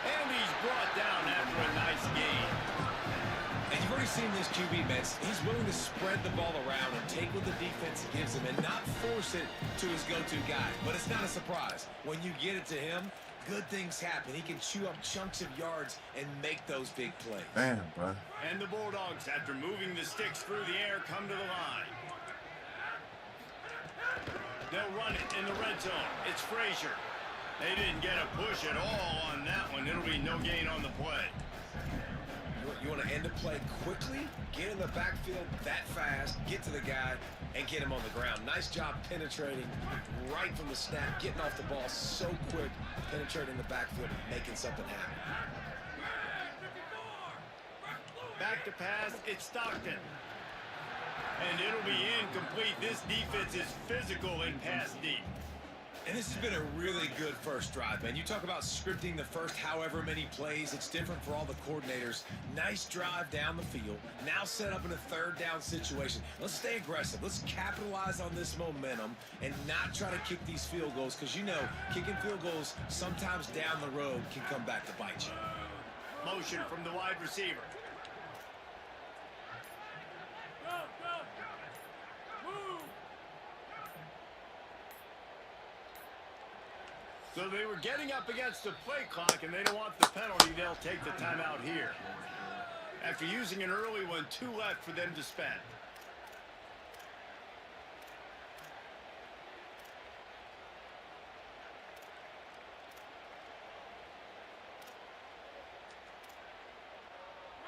And he's brought down after a nice gain. And you've already seen this QB, man. He's willing to spread the ball around and take what the defense gives him and not force it to his go-to guy. But it's not a surprise. When you get it to him, good things happen. He can chew up chunks of yards and make those big plays. Damn, bro. And the Bulldogs, after moving the sticks through the air, come to the line. They'll run it in the red zone. It's Frazier. They didn't get a push at all on that one. It'll be no gain on the play. You want to end the play quickly, get in the backfield that fast, get to the guy, and get him on the ground. Nice job penetrating right from the snap, getting off the ball so quick, penetrating the backfield and making something happen. Back to pass, it's Stockton. And it'll be incomplete. This defense is physical and pass deep. And this has been a really good first drive, man. You talk about scripting the first however many plays. It's different for all the coordinators. Nice drive down the field. Now set up in a 3rd down situation. Let's stay aggressive. Let's capitalize on this momentum and not try to kick these field goals because, you know, kicking field goals sometimes down the road can come back to bite you. Motion from the wide receiver. So they were getting up against the play clock, and they don't want the penalty. They'll take the timeout here. After using an early one, 2 left for them to spend.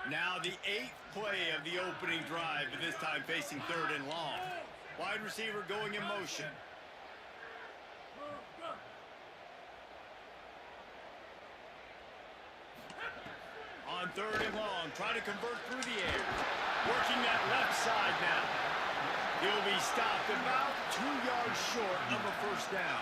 Now the 8th play of the opening drive, but this time facing 3rd and long. Wide receiver going in motion. On 3rd and long, trying to convert through the air. Working that left side now. He'll be stopped about 2 yards short of a 1st down.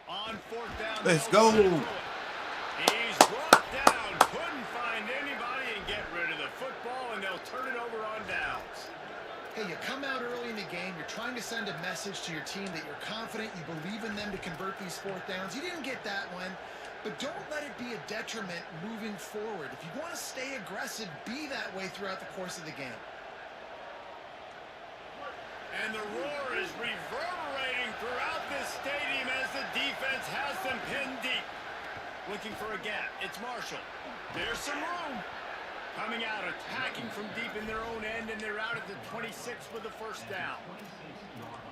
On 4th down. Let's go. He's brought down. Couldn't find anybody and get rid of the football, and they'll turn it over on downs. Hey, you come out early in the game, you're trying to send a message to your team that you're confident, you believe in them to convert these 4th downs. You didn't get that one, but don't let it be a detriment moving forward. If you want to stay aggressive, be that way throughout the course of the game. And the roar is reverberating throughout this stadium as the defense has them pinned deep. Looking for a gap. It's Marshall. There's some room. Coming out, attacking from deep in their own end, and they're out at the 26 with the first down.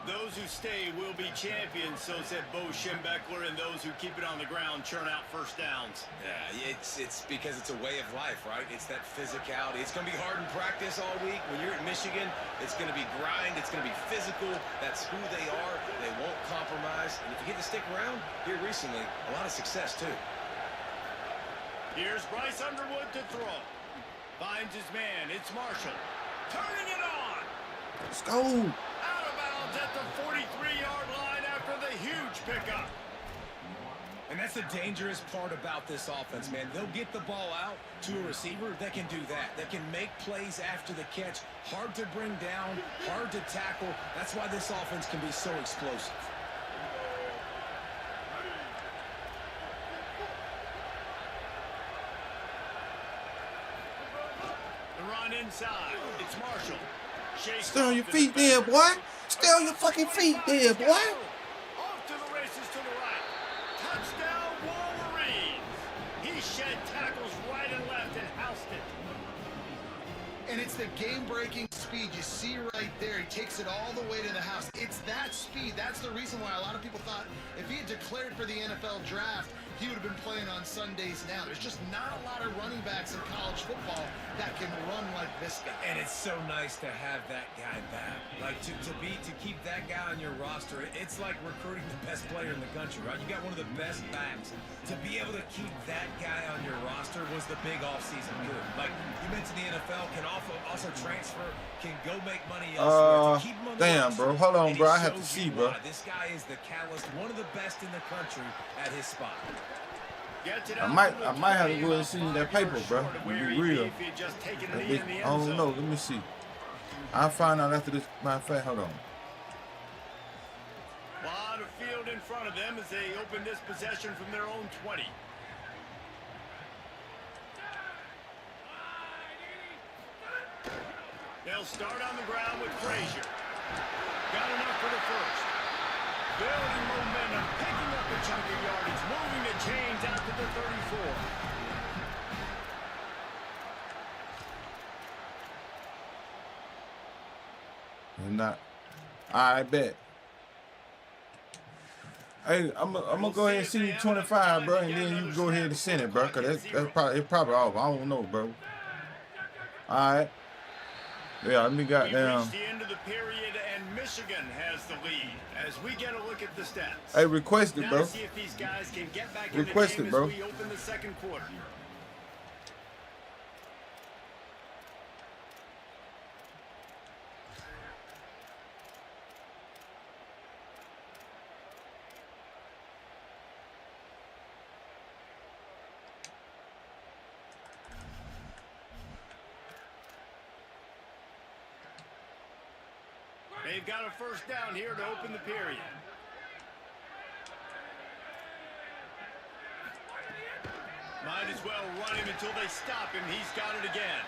Those who stay will be champions, so said Bo Schembechler, and those who keep it on the ground churn out first downs. Yeah, it's because it's a way of life, right? It's that physicality. It's going to be hard in practice all week. When you're at Michigan, it's going to be grind. It's going to be physical. That's who they are. They won't compromise. And if you get to stick around here recently, a lot of success, too. Here's Bryce Underwood to throw. Finds his man. It's Marshall. Turning it on. Let's go. Out of bounds at the 43-yard line after the huge pickup. And that's the dangerous part about this offense, man. They'll get the ball out to a receiver that can do that. That can make plays after the catch. Hard to bring down, hard to tackle. That's why this offense can be so explosive. Inside, it's Marshall. Stay on your feet there, boy. Stay on your fucking feet there, boy. Off to the races to the right. Touchdown, Wolverines. He shed tackles right and left and housed it. And it's the game-breaking speed you see right there. He takes it all the way to the house. It's that speed. That's the reason why a lot of people thought if he had declared for the NFL draft, he would have been playing on Sundays now. There's just not a lot of running backs in college football that can run like this guy. And it's so nice to have that guy back. Like to keep that guy on your roster, it's like recruiting the best player in the country, right? You got one of the best backs. To be able to keep that guy on your roster was the big offseason move. Like you mentioned, the NFL can also transfer, can go make money elsewhere. To keep him on the Damn, roster, bro. Hold on, and bro. he I have to shows see, you bro. why. This guy is the catalyst, one of the best in the country at his spot. I might have to go and see that paper, bro. To be real. I don't know. Let me see. I'll find out after this. Matter of fact, hold on. A lot of field in front of them as they open this possession from their own 20. They'll start on the ground with Frazier. Got enough for the first. Building momentum, picking up a chunk of yardage, moving the chains out to the 34. And not. I bet. Hey, I'm gonna go ahead and see you 25, bro, and then you can go ahead and send it, bro. Cause that's probably off. I don't know, bro. All right. Yeah, let me got down. Reached the end of the period, and Michigan has the lead. As we get a look at the stats. Hey, request it, bro. Now see if these guys can get back in Request the game it, bro. as we open the second quarter. They've got a first down here to open the period. Might as well run him until they stop him. He's got it again.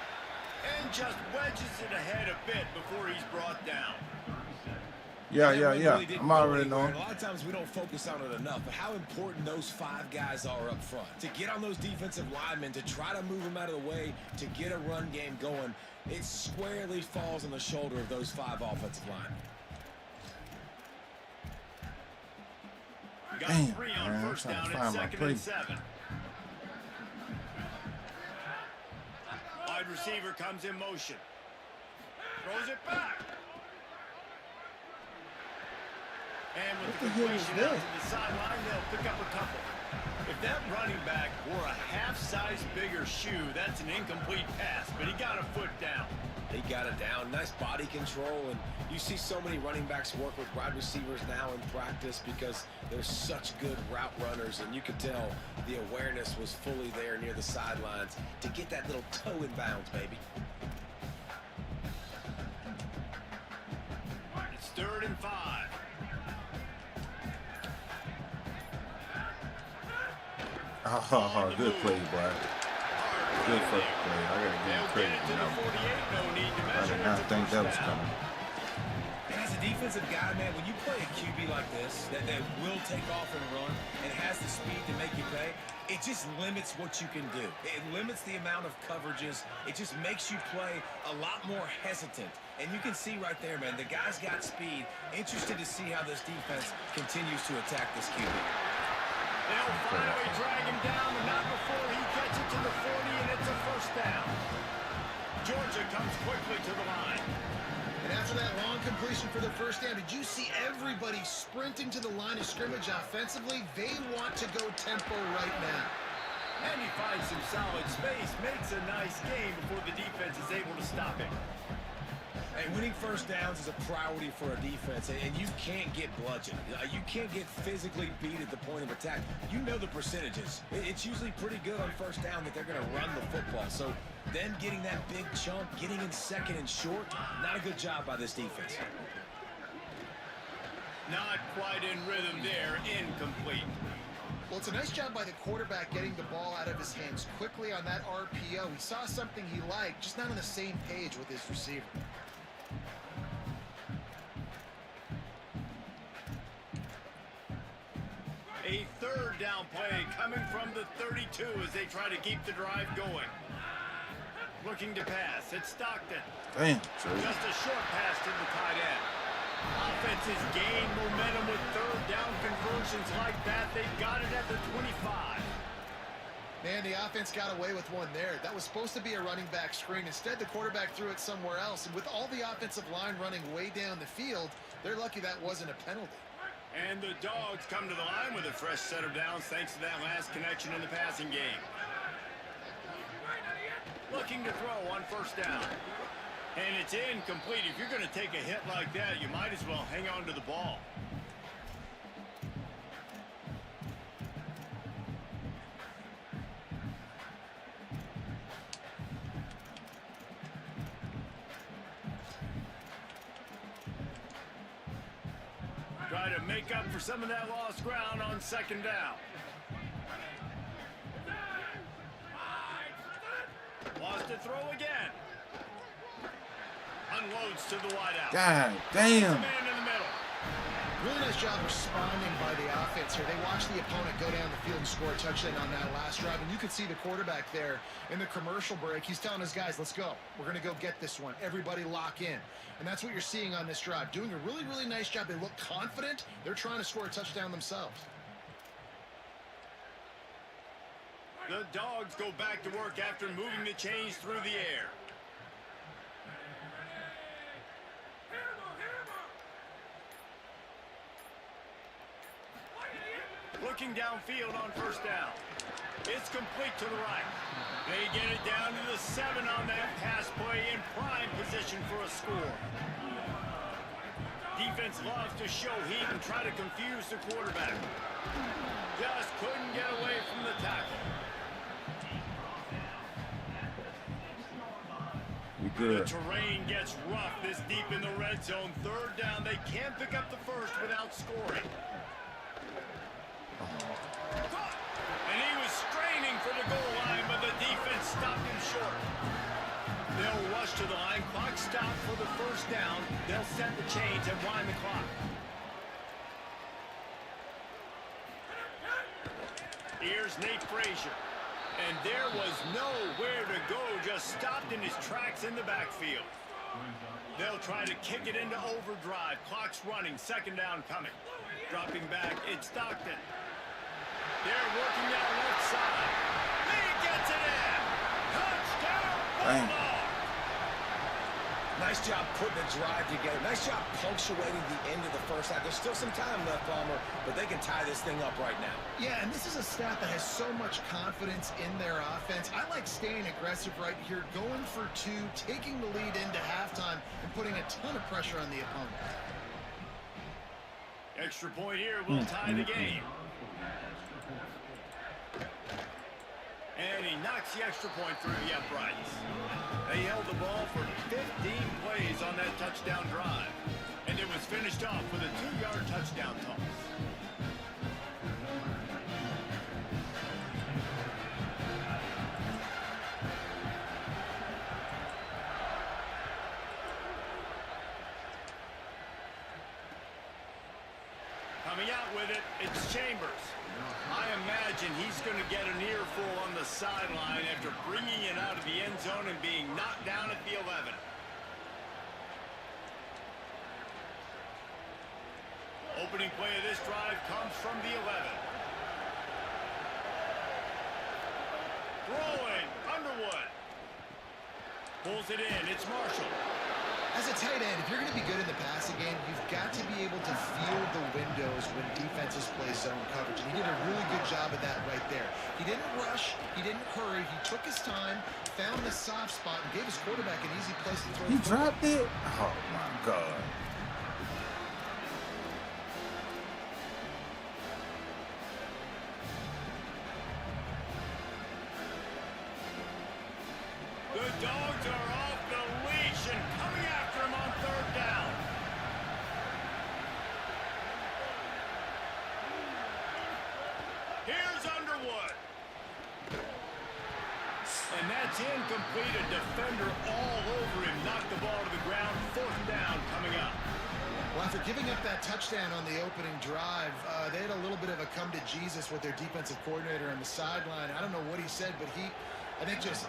And just wedges it ahead a bit before he's brought down. Yeah. I'm already knowing. A lot of times we don't focus on it enough, but how important those five guys are up front. To get on those defensive linemen, to try to move them out of the way, to get a run game going, it squarely falls on the shoulder of those five offensive linemen. Got Damn, 3 on man, I'm first trying to down find and my second play. and 7. Wide receiver comes in motion. Throws it back. And with the completion out to the sideline, they'll pick up a couple. If that running back wore a half-size bigger shoe, that's an incomplete pass, but he got a foot down. He got it down. Nice body control, and you see so many running backs work with wide receivers now in practice because they're such good route runners, and you could tell the awareness was fully there near the sidelines to get that little toe in bounds, baby. It's 3rd and 5. Oh, good play, boy. Good first play. I gotta give him credit, you know. I did not think that was coming. And as a defensive guy, man, when you play a QB like this, that will take off and run and has the speed to make you pay, it just limits what you can do. It limits the amount of coverages. It just makes you play a lot more hesitant. And you can see right there, man, the guy's got speed. Interested to see how this defense continues to attack this QB. They'll finally drag him down, but not before he gets it to the 40, and it's a first down. Georgia comes quickly to the line. And after that long completion for the first down, did you see everybody sprinting to the line of scrimmage offensively? They want to go tempo right now. And he finds some solid space, makes a nice game before the defense is able to stop him. Hey, winning first downs is a priority for a defense, and you can't get bludgeoned. You can't get physically beat at the point of attack. You know the percentages. It's usually pretty good on first down that they're going to run the football. So then getting that big chunk, getting in second and short, not a good job by this defense. Not quite in rhythm there, incomplete. Well, it's a nice job by the quarterback getting the ball out of his hands quickly on that RPO. He saw something he liked, just not on the same page with his receiver. A third down play coming from the 32 as they try to keep the drive going. Looking to pass. It's Stockton. Damn. Just a short pass to the tight end. Offense has gained momentum with third down conversions like that. They got it at the 25. Man, the offense got away with one there. That was supposed to be a running back screen. Instead, the quarterback threw it somewhere else. And with all the offensive line running way down the field, they're lucky that wasn't a penalty. And the Dogs come to the line with a fresh set of downs thanks to that last connection in the passing game. Looking to throw on first down. And it's incomplete. If you're going to take a hit like that, you might as well hang on to the ball. Try to make up for some of that lost ground on second down. Wants to throw again. Unloads to the wideout. God damn. Man in the middle. Really nice job responding by the offense here. They watched the opponent go down the field and score a touchdown on that last drive. And you can see the quarterback there in the commercial break. He's telling his guys, let's go. We're going to go get this one. Everybody lock in. And that's what you're seeing on this drive. Doing a really, really nice job. They look confident. They're trying to score a touchdown themselves. The Dogs go back to work after moving the chains through the air. Looking downfield on first down. It's complete to the right. They get it down to the 7 on that pass play in prime position for a score. Defense loves to show heat and try to confuse the quarterback. Just couldn't get away from the tackle. We good. The terrain gets rough this deep in the red zone. Third down, they can't pick up the first without scoring. And he was straining for the goal line, but the defense stopped him short. They'll rush to the line. Clock stopped for the first down. They'll set the chains and wind the clock. Here's Nate Frazier. And there was nowhere to go, just stopped in his tracks in the backfield. They'll try to kick it into overdrive. Clock's running, second down coming. Dropping back, it's Stockton. They're working that left side. He gets it in. Touchdown, Bulldogs. Nice job putting the drive together. Nice job punctuating the end of the first half. There's still some time left, Palmer, but they can tie this thing up right now. Yeah, and this is a staff that has so much confidence in their offense. I like staying aggressive right here, going for 2, taking the lead into halftime, and putting a ton of pressure on the opponent. Extra point here will tie the game. And he knocks the extra point through the uprights. They held the ball for 15 plays on that touchdown drive. And it was finished off with a 2-yard touchdown toss. Coming out with it, it's Chambers. I imagine he's going to get an earful on the sideline after bringing it out of the end zone and being knocked down at the 11. Opening play of this drive comes from the 11. Throwing, Underwood. Pulls it in, it's Marshall. As a tight end, if you're going to be good in the passing game, you've got to be able to feel the windows when defenses play zone coverage. And he did a really good job of that right there. He didn't rush. He didn't hurry. He took his time, found the soft spot, and gave his quarterback an easy place to throw. He dropped it? Oh, my God. The Dogs are off the leash and coming after him on third down. Here's Underwood. And that's incomplete. A defender all over him. Knocked the ball to the ground. Fourth down coming up. Well, after giving up that touchdown on the opening drive, they had a little bit of a come to Jesus with their defensive coordinator on the sideline. I don't know what he said, but he, I think, just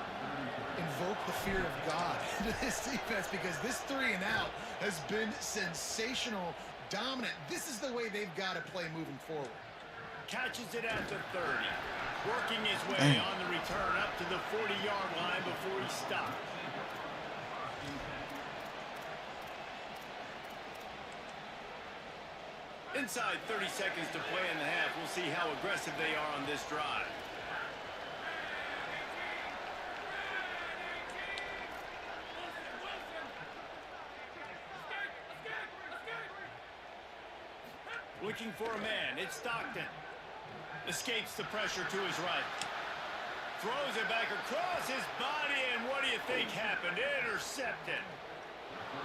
invoked the fear of God into this defense, because this 3 and out has been sensational, dominant. This is the way they've got to play moving forward. Catches it at the 30. Working his way on the return up to the 40-yard line before he stopped. Inside 30 seconds to play in the half. We'll see how aggressive they are on this drive. Looking for a man. It's Stockton. Escapes the pressure to his right. Throws it back across his body, and what do you think happened? Intercepted.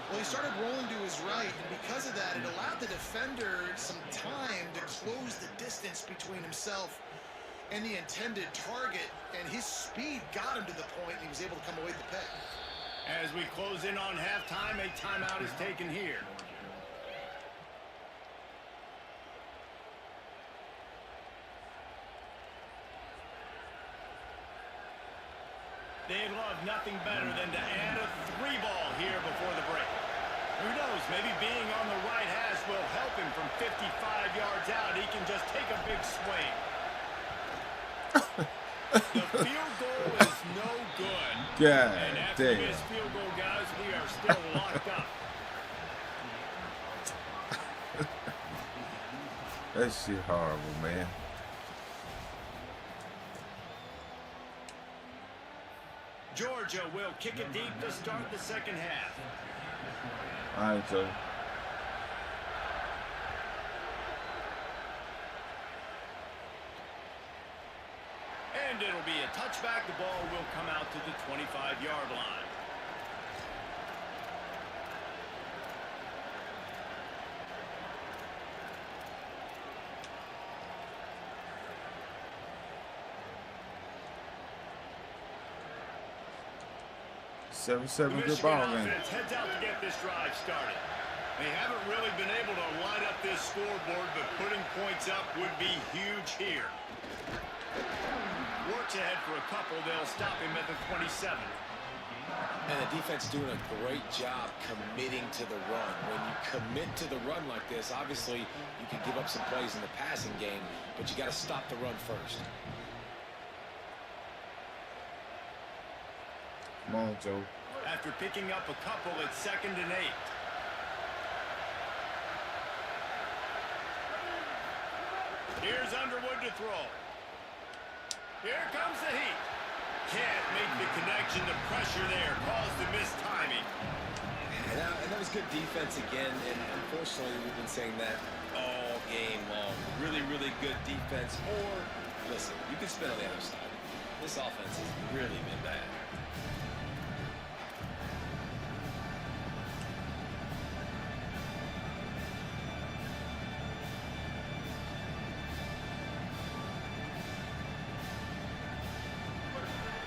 Well, he started rolling to his right, and because of that, it allowed the defender some time to close the distance between himself and the intended target, and his speed got him to the point, and he was able to come away with the pick. As we close in on halftime, a timeout is taken here. They'd love nothing better than to add a 3-ball here before the break. Who knows, maybe being on the right hash will help him from 55 yards out. He can just take a big swing. The field goal is no good. God and after damn. this field goal, guys, we are still locked up. That shit horrible, man. Georgia will kick it deep to start the second half. All right, Joe. And it'll be a touchback. The ball will come out to the 25-yard line. The 7-7 good Michigan ball game. offense heads out to get this drive started. They haven't really been able to light up this scoreboard, but putting points up would be huge here. Works ahead for a couple. They'll stop him at the 27. And the defense doing a great job committing to the run. When you commit to the run like this, obviously you can give up some plays in the passing game, but you got to stop the run first. Come on, Joe. After picking up a couple, it's 2nd and 8. Here's Underwood to throw. Here comes the heat. Can't make the connection. The pressure there caused the missed timing. And that was good defense again, and unfortunately we've been saying that all game long. Really, really good defense. Or, listen, you can spin on the other side. This offense has really been bad.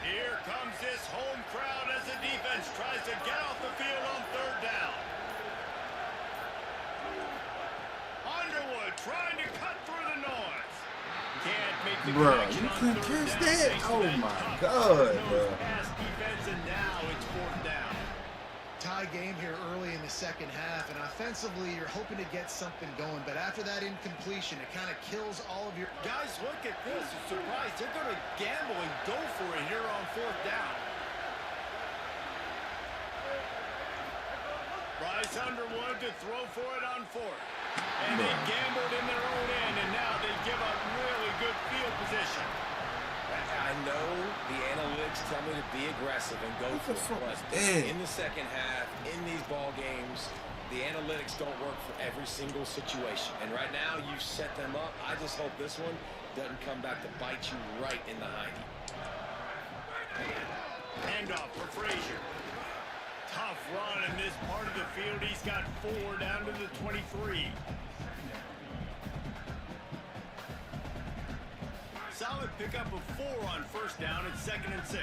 Here comes this home crowd as the defense tries to get off the field on 3rd down. Underwood trying to the Bro, connection you on couldn't third catch down, that? thanks to Oh that my tough, God, hard-nosed bro. pass defense, and now it's fourth down. Tie game here early in the second half, and offensively, you're hoping to get something going. But after that incompletion, it kind of kills all of your... Guys, look at this. I'm surprised. They're going to gamble and go for it here on fourth down. Bryce Underwood to throw for it on fourth. And they gambled in their own end, and now they give up really good field position. I know the analytics tell me to be aggressive and go for it, but in the second half, in these ball games, the analytics don't work for every single situation. And right now, you set them up. I just hope this one doesn't come back to bite you right in the hiney. Handoff for Frazier. Tough run in this part of the field. He's got 4 down to the 23. Solid pickup of 4 on first down at 2nd and 6.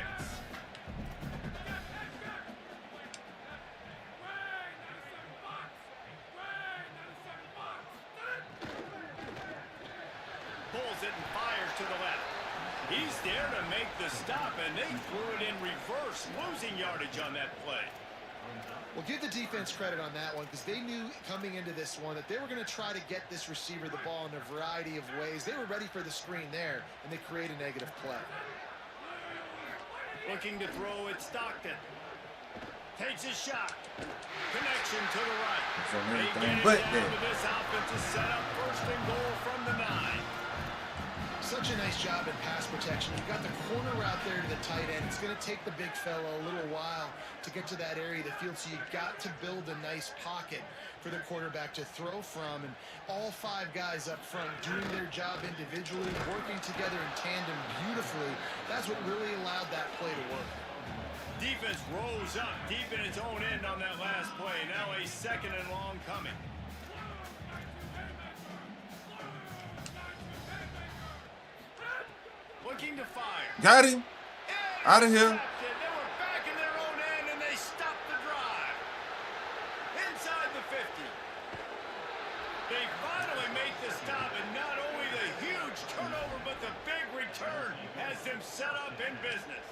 Pulls it and fires to the left. He's there to make the stop, and they threw it in reverse, losing yardage on that play. Well, give the defense credit on that one, because they knew coming into this one that they were going to try to get this receiver the ball in a variety of ways. They were ready for the screen there, and they create a negative play. Looking to throw it, Stockton. Takes his shot. Connection to the right. It's on They everything get it but down that. to this offensive setup. First and goal from the 9. Such a nice job in pass protection. You've got the corner out there to the tight end. It's going to take the big fellow a little while to get to that area of the field, so you've got to build a nice pocket for the quarterback to throw from. And all 5 guys up front doing their job individually, working together in tandem beautifully. That's what really allowed that play to work. Defense rose up deep in its own end on that last play. Now a 2nd and long coming. Looking to fire. Got him. Out of here. They were back in their own end, and they stopped the drive. Inside the 50. They finally make the stop, and not only the huge turnover, but the big return has them set up in business.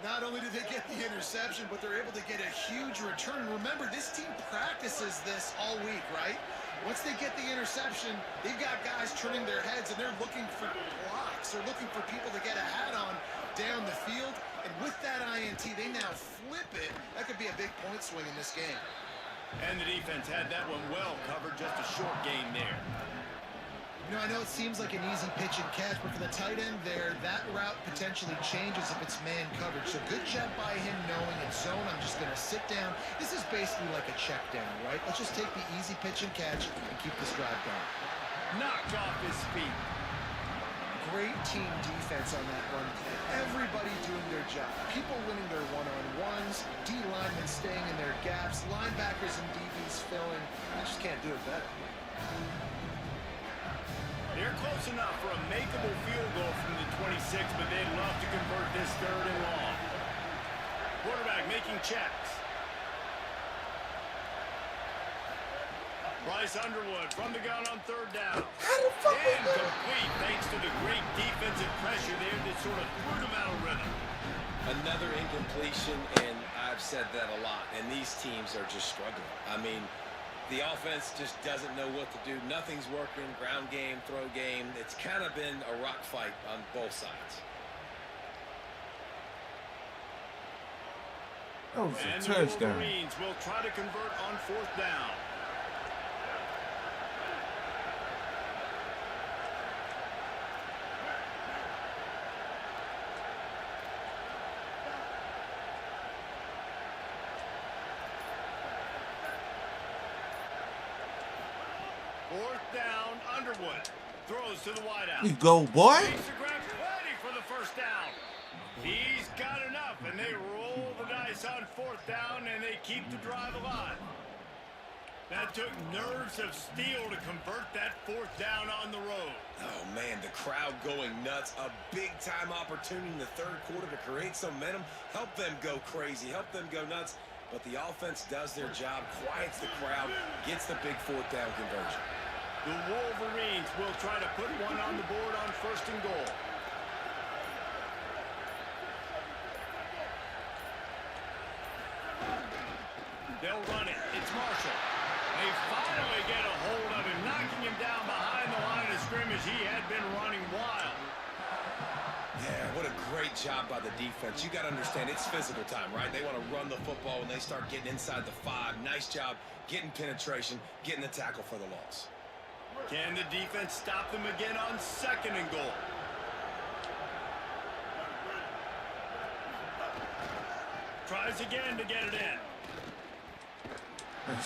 Not only did they get the interception, but they're able to get a huge return. Remember, this team practices this all week, right? Once they get the interception, they've got guys turning their heads, and they're looking for blocks. They're looking for people to get a hat on down the field. And with that INT, they now flip it. That could be a big point swing in this game. And the defense had that one well covered, just a short gain there. You know, I know it seems like an easy pitch and catch, but for the tight end there, that route potentially changes if it's man coverage. So good job by him knowing it's zone. I'm just going to sit down. This is basically like a check down, right? Let's just take the easy pitch and catch and keep this drive going. Knocked off his feet. Great team defense on that run play. Everybody doing their job. People winning their one-on-ones, D linemen staying in their gaps, linebackers and DBs filling. I just can't do it better. They're close enough for a makeable field goal from the 26, but they'd love to convert this 3rd and long. Quarterback making checks. Bryce Underwood from the gun on 3rd down. Incomplete thanks to the great defensive pressure there that sort of threw them out of rhythm. Another incompletion, and I've said that a lot, and these teams are just struggling. I mean, the offense just doesn't know what to do. Nothing's working. Ground game, throw game. It's kind of been a rock fight on both sides. That was a And the touchdown. Wolverines will try to convert on 4th down. Fourth down, Underwood throws to the wideout. You go, boy. Makes the grab plenty for the first down. He's got enough, and they roll the dice on 4th down, and they keep the drive alive. That took nerves of steel to convert that 4th down on the road. Oh, man, the crowd going nuts. A big-time opportunity in the 3rd quarter to create some momentum. Help them go crazy. Help them go nuts. But the offense does their job, quiets the crowd, gets the big 4th down conversion. The Wolverines will try to put one on the board on 1st and goal. They'll run it. It's Marshall. They finally get a hold of him, knocking him down behind the line of scrimmage. He had been running wild. Yeah, what a great job by the defense. You got to understand, it's physical time, right? They want to run the football when they start getting inside the 5. Nice job getting penetration, getting the tackle for the loss. Can the defense stop them again on 2nd and goal? Tries again to get it in. And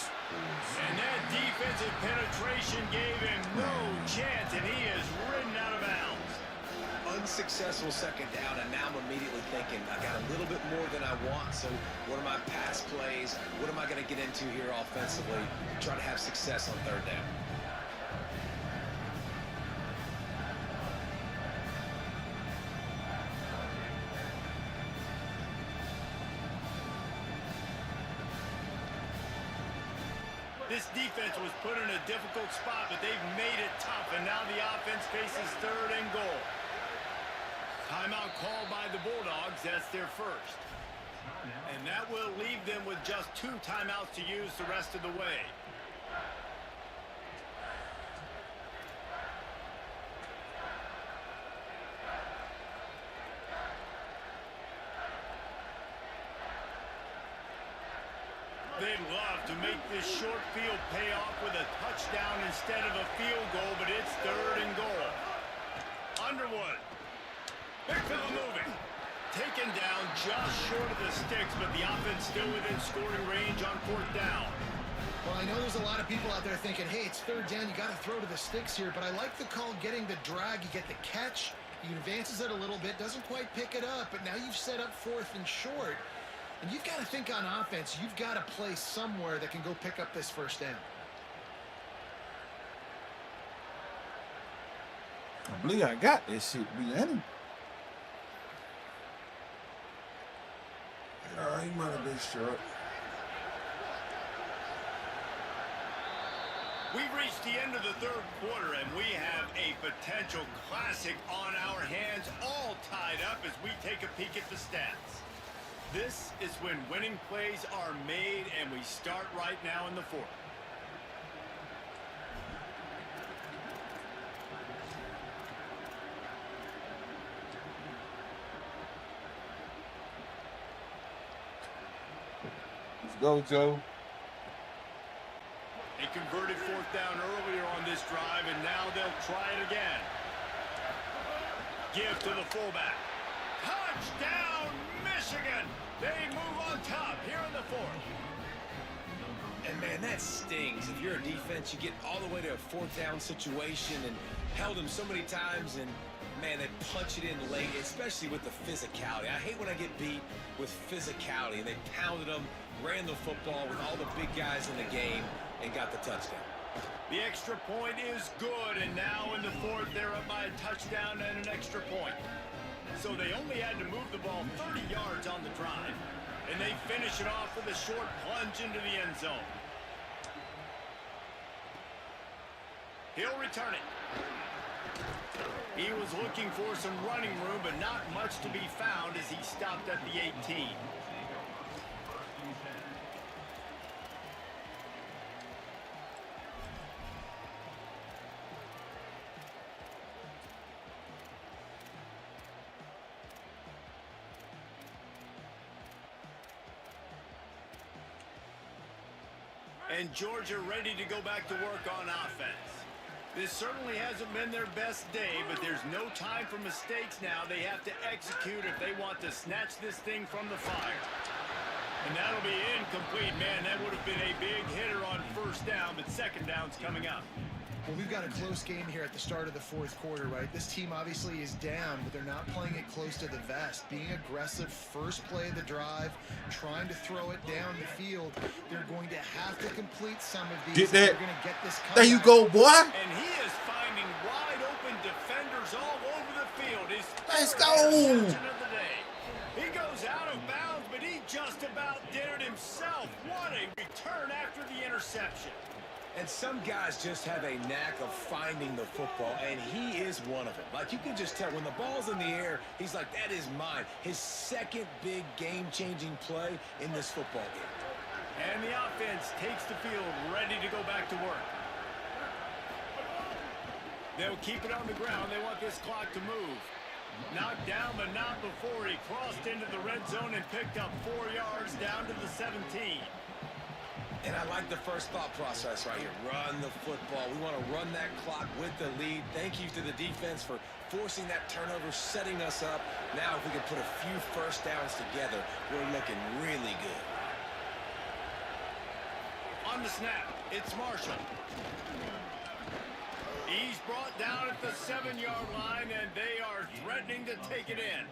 that defensive penetration gave him no chance, and he is ridden out of bounds. Unsuccessful 2nd down, and now I'm immediately thinking, I got a little bit more than I want, so what are my pass plays? What am I going to get into here offensively? Try to have success on 3rd down. This defense was put in a difficult spot, but they've made it tough, and now the offense faces 3rd and goal. Timeout called by the Bulldogs. That's their first. And that will leave them with just 2 timeouts to use the rest of the way. They'd love to make this short field pay off with a touchdown instead of a field goal, but it's 3rd and goal. Underwood. Big field moving. Taken down just short of the sticks, but the offense still within scoring range on 4th down. Well, I know there's a lot of people out there thinking, hey, it's 3rd down, you got to throw to the sticks here, but I like the call getting the drag. You get the catch, he advances it a little bit, doesn't quite pick it up, but now you've set up 4th and short. And you've got to think on offense, you've got to play somewhere that can go pick up this 1st down. I believe I got this shit, man. He might have been short. We've reached the end of the 3rd quarter, and we have a potential classic on our hands, all tied up as we take a peek at the stats. This is when winning plays are made, and we start right now in the 4th. Let's go, Joe. They converted 4th down earlier on this drive, and now they'll try it again. Give to the fullback. Touchdown, Michigan! They move on top here in the 4th. And, man, that stings. If you're a defense, you get all the way to a 4th down situation and held them so many times, and, man, they punch it in late, especially with the physicality. I hate when I get beat with physicality, and they pounded them, ran the football with all the big guys in the game, and got the touchdown. The extra point is good, and now in the 4th, they're up by a touchdown and an extra point. So they only had to move the ball 30 yards on the drive, and they finish it off with a short plunge into the end zone. He'll return it. He was looking for some running room, but not much to be found as he stopped at the 18. And Georgia ready to go back to work on offense. This certainly hasn't been their best day, but there's no time for mistakes now. They have to execute if they want to snatch this thing from the fire. And that'll be incomplete. Man, that would have been a big hitter on 1st down, but 2nd down's coming up. Well, we've got a close game here at the start of the 4th quarter, right? This team obviously is down, but they're not playing it close to the vest. Being aggressive, first play of the drive, trying to throw it down the field. They're going to have to complete some of these. Get that. They're going to get this comeback. There you go, boy. And he is finding wide open defenders all over the field. His Let's third go. interception of the day. He goes out of bounds, but he just about did it himself. What a return after the interception. And some guys just have a knack of finding the football, and he is one of them. Like, you can just tell when the ball's in the air, he's like, that is mine. His second big game-changing play in this football game. And the offense takes the field, ready to go back to work. They'll keep it on the ground. They want this clock to move. Knocked down, but not before he crossed into the red zone and picked up 4 yards down to the 17. And I like the first thought process right here. Run the football. We want to run that clock with the lead. Thank you to the defense for forcing that turnover, setting us up. Now, if we can put a few first downs together, we're looking really good. On the snap, it's Marshall. He's brought down at the 7-yard line, and they are threatening to take it in.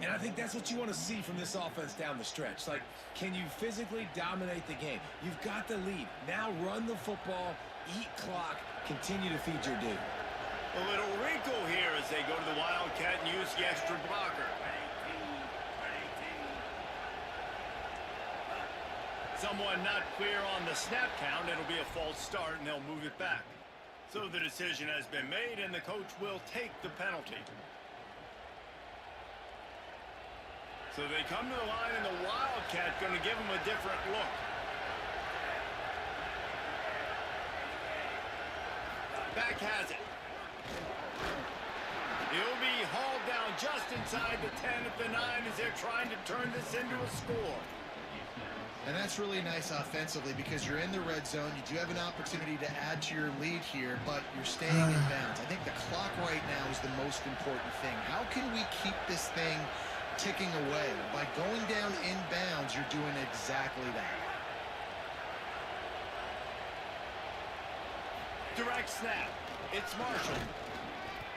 And I think that's what you want to see from this offense down the stretch. Like, can you physically dominate the game? You've got the lead. Now run the football, eat clock, continue to feed your dude. A little wrinkle here as they go to the Wildcat and use the extra blocker. Someone not clear on the snap count. It'll be a false start, and they'll move it back. So the decision has been made, and the coach will take the penalty. So they come to the line, and the Wildcat going to give them a different look. Back has it. He'll be hauled down just inside the 10 at the 9 as they're trying to turn this into a score. And that's really nice offensively because you're in the red zone. You do have an opportunity to add to your lead here, but you're staying in bounds. I think the clock right now is the most important thing. How can we keep this thing ticking away? By going down in bounds, you're doing exactly that. Direct snap. It's Marshall.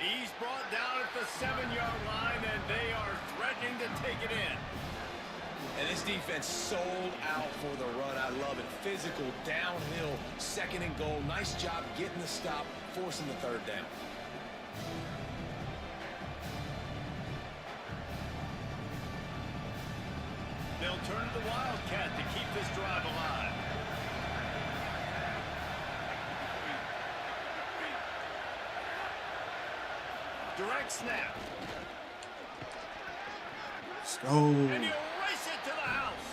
He's brought down at the 7-yard line, and they are threatening to take it in. And this defense sold out for the run. I love it. Physical, downhill, second and goal. Nice job getting the stop, forcing the third down. They'll turn to the Wildcat to keep this drive alive. Direct snap. Let's go. And he'll race it to the house.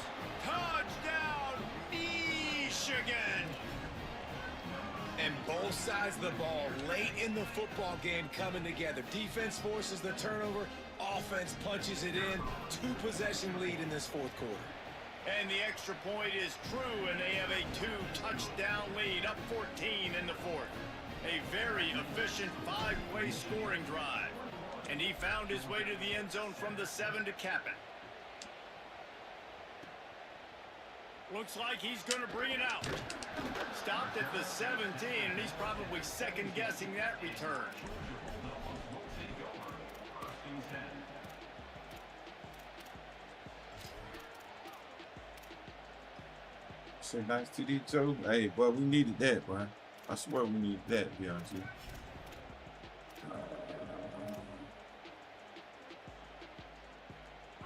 Touchdown, Michigan. And both sides of the ball late in the football game coming together. Defense forces the turnover. Offense punches it in. 2-possession lead in this fourth quarter. And the extra point is true, and they have a 2-touchdown lead, up 14 in the fourth. A very efficient 5-way scoring drive. And he found his way to the end zone from the 7 to cap it. Looks like he's going to bring it out. Stopped at the 17, and he's probably second-guessing that return. Say nice TD Joe. Hey, boy, we needed that, boy. I swear we needed that, to be honest with you.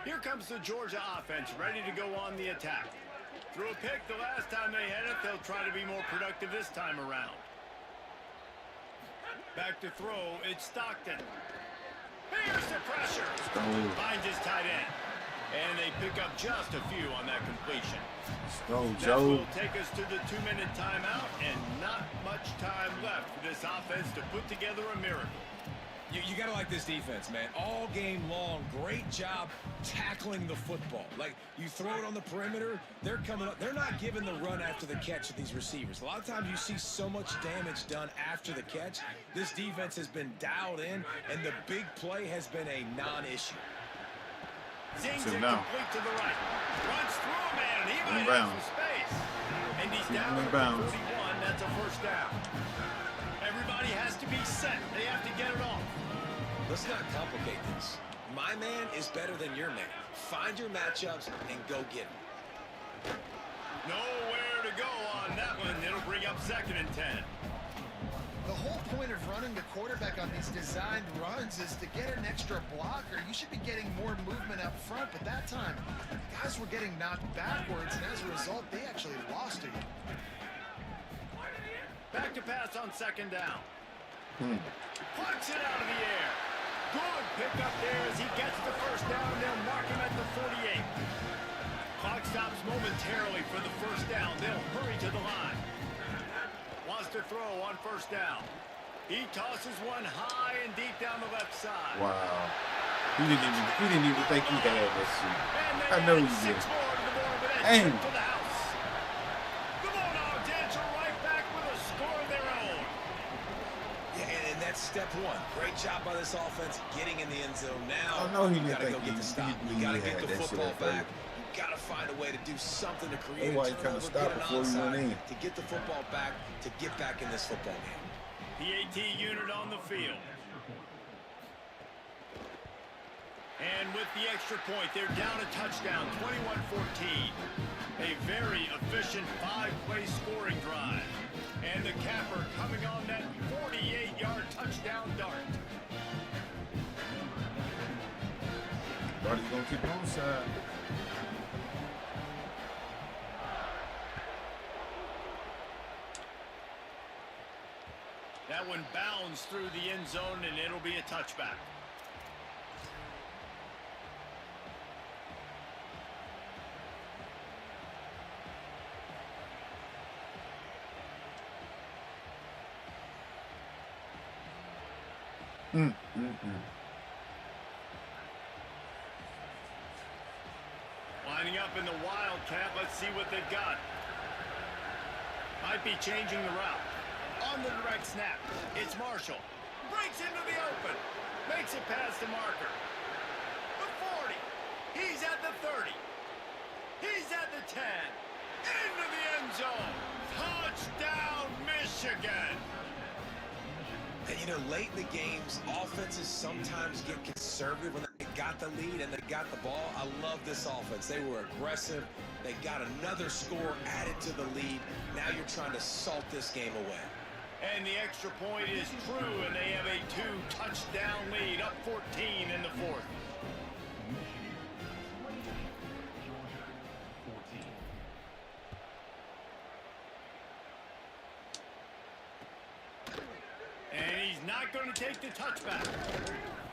Here comes the Georgia offense, ready to go on the attack. Threw a pick the last time they had it. They'll try to be more productive this time around. Back to throw. It's Stockton. Here's the pressure. Finds his tight end. And they pick up just a few on that completion. Let's go, That Joe. will take us to the 2-minute timeout, and not much time left for this offense to put together a miracle. You got to like this defense, man. All game long, great job tackling the football. Like, you throw it on the perimeter, they're coming up. They're not giving the run after the catch to these receivers. A lot of times you see so much damage done after the catch. This defense has been dialed in, and the big play has been a non-issue. Zings it complete to the right. Runs through a man. He might have some space. And he's down to 41. That's a first down. Everybody has to be set. They have to get it off. Let's not complicate this. My man is better than your man. Find your matchups and go get them. Nowhere to go on that one. It'll bring up 2nd and 10. The whole point of running the quarterback on these designed runs is to get an extra blocker. You should be getting more movement up front, but that time, guys were getting knocked backwards, and as a result, they actually lost to you. Back to pass on second down. Plucks it out of the air. Good pickup there as he gets the first down. They'll mark him at the 48. Clock stops momentarily for the first down. They'll hurry to the line. Wants to throw on first down. He tosses one high and deep down the left side. Wow. He didn't even think he had that shit. I know he did. Damn. To the house. The Bulldogs answer right back with a score of their own. Yeah, and that's step one. Great job by this offense getting in the end zone. Now I know he you didn't gotta think go get the stop. You gotta get the football back. You gotta find a way to do something to create That's why he a kinda turnover, stopped get an before he went onside, in. to get the football back, to get back in this football game. PAT unit on the field. And with the extra point, they're down a touchdown, 21-14. A very efficient 5-play scoring drive. And the capper coming on that 48-yard touchdown dart. Thought he's gonna keep it on the side. That one bounds through the end zone, and it'll be a touchback. Lining up in the Wildcat. Let's see what they've got. Might be changing the route. On the direct snap, it's Marshall. Breaks into the open. Makes it past the marker. The 40. He's at the 30. He's at the 10. Into the end zone. Touchdown, Michigan. And you know, late in the games, offenses sometimes get conservative when they got the lead and they got the ball. I love this offense. They were aggressive. They got another score added to the lead. Now you're trying to salt this game away. And the extra point is true, and they have a 2-touchdown lead, up 14 in the fourth. And he's not going to take the touchback.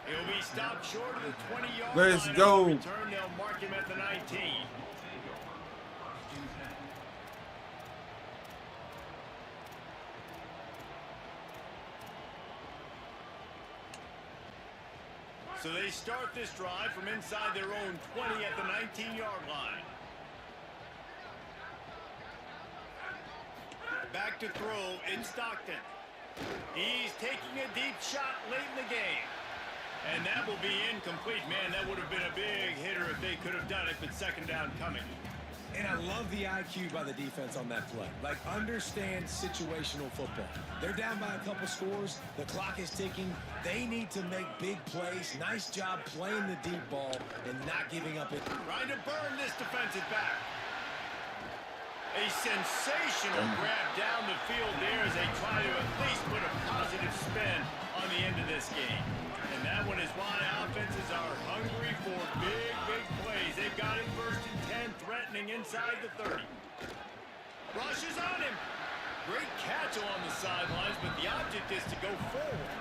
He'll be stopped short of the 20-yard line. Let's go. Return, they'll mark him at the 19. So they start this drive from inside their own 20 at the 19-yard line. Back to throw, it's Stockton. He's taking a deep shot late in the game. And that will be incomplete. Man, that would have been a big hitter if they could have done it, but second down coming. And I love the IQ by the defense on that play. Like, understand situational football. They're down by a couple scores. The clock is ticking. They need to make big plays. Nice job playing the deep ball and not giving up it. Trying to burn this defensive back. A sensational grab down the field there as they try to at least put a positive spin on the end of this game. And that one is why offenses are hungry for big, big plays. They've got it first and 10, threatening inside the 30. Rushes on him. Great catch along the sidelines, but the object is to go forward.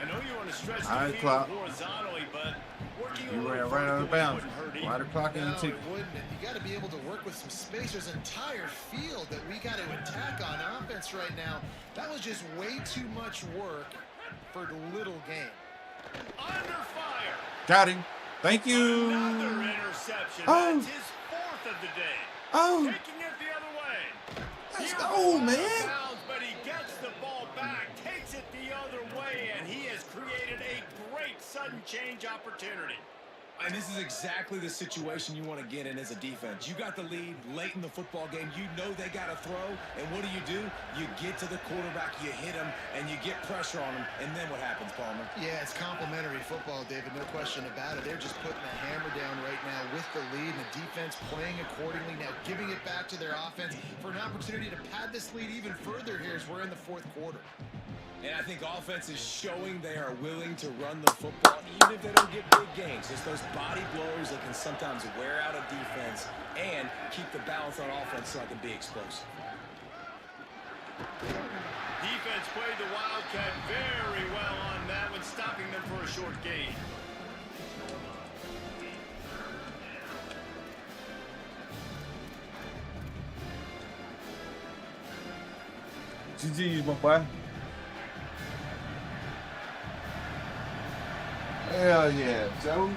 I know you want to stretch the field horizontally, but working You a ran little right out of vertically bounds. wouldn't hurt Why either. the clock ain't No, it ticking? wouldn't. And you got to be able to work with some space. There's an entire field that we got to attack on offense right now. That was just way too much work for little game. Under fire. Got him. Thank you. Another interception. Oh. That's his fourth of the day. Oh, Taking it the other way. let's Here go, out of man. bounds, but he gets the ball back, takes it the other way, and he has created a great sudden change opportunity. And this is exactly the situation you want to get in as a defense. You got the lead late in the football game. You know they got to throw. And what do? You get to the quarterback, you hit him, and you get pressure on him. And then what happens, Palmer? Yeah, it's complimentary football, David. No question about it. They're just putting the hammer down right now with the lead, and the defense playing accordingly. Now giving it back to their offense for an opportunity to pad this lead even further here as we're in the fourth quarter. And I think offense is showing they are willing to run the football, even if they don't get big gains. Just those body blows that can sometimes wear out a defense and keep the balance on offense so I can be explosive. played the Wildcat very well on that one, stopping them for a short gain. GG's, my boy. Hell yeah, Joe.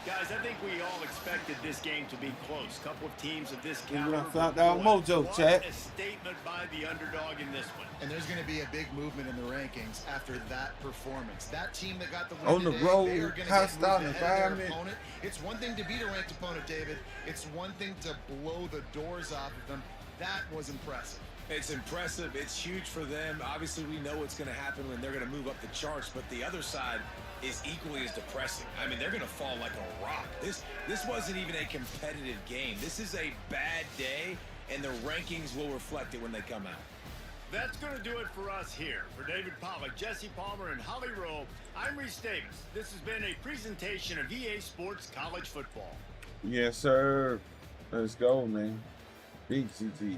Guys, I think we all expected this game to be close. Couple of teams of this We caliber. done found out mojo, What chat. a statement by the underdog in this one. And there's going to be a big movement in the rankings after that performance. That team that got the win On the today, road, they are going to hostile get moved ahead of their environment. opponent. It's one thing to beat a ranked opponent, David. It's one thing to blow the doors off of them. That was impressive. It's impressive. It's huge for them. Obviously, we know what's going to happen when they're going to move up the charts, but the other side is equally as depressing. I mean, they're going to fall like a rock. This wasn't even a competitive game. This is a bad day, and the rankings will reflect it when they come out. That's going to do it for us here. For David Pollock, Jesse Palmer, and Holly Rowe, I'm Reese Davis. This has been a presentation of EA Sports College Football. Yes, sir. Let's go, man. Big GG.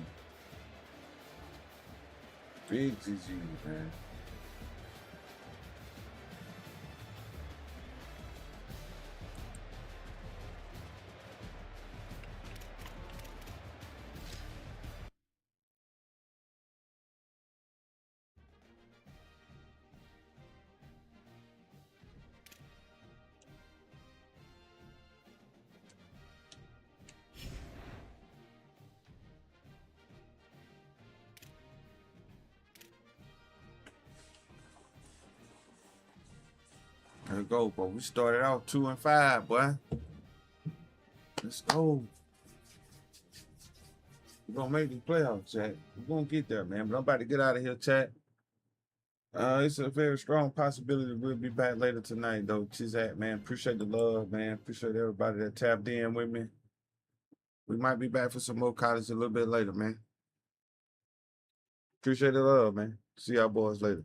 Big GG, man. There we go, boy. We started out 2-5, boy. Let's go. We're gonna make the playoffs, chat. We're gonna get there, man. But I'm about to get out of here, chat. It's a very strong possibility we'll be back later tonight, though. Chizat, man. Appreciate the love, man. Appreciate everybody that tapped in with me. We might be back for some more college a little bit later, man. Appreciate the love, man. See y'all boys later.